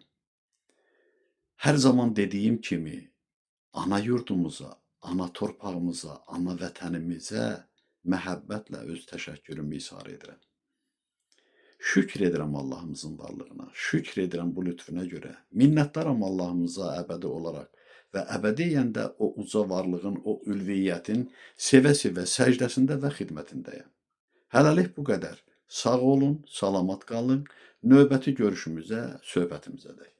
Hər zaman dediyim kimi, ana yurdumuza, ana torpağımıza, ana vətənimizə məhəbbətlə öz təşəkkürümü izhar edirəm. Şükr edirəm Allahımızın varlığına, şükr edirəm bu lütfünə görə. Minnətdaram Allahımıza əbədi olaraq və əbədiyyən də o uca varlığın, o ülviyyətin sevə-sevə səcdəsində və xidmətindəyəm. Hələlik bu qədər. Sağ olun, salamat qalın. Növbəti görüşümüzə, söhbətimizədək.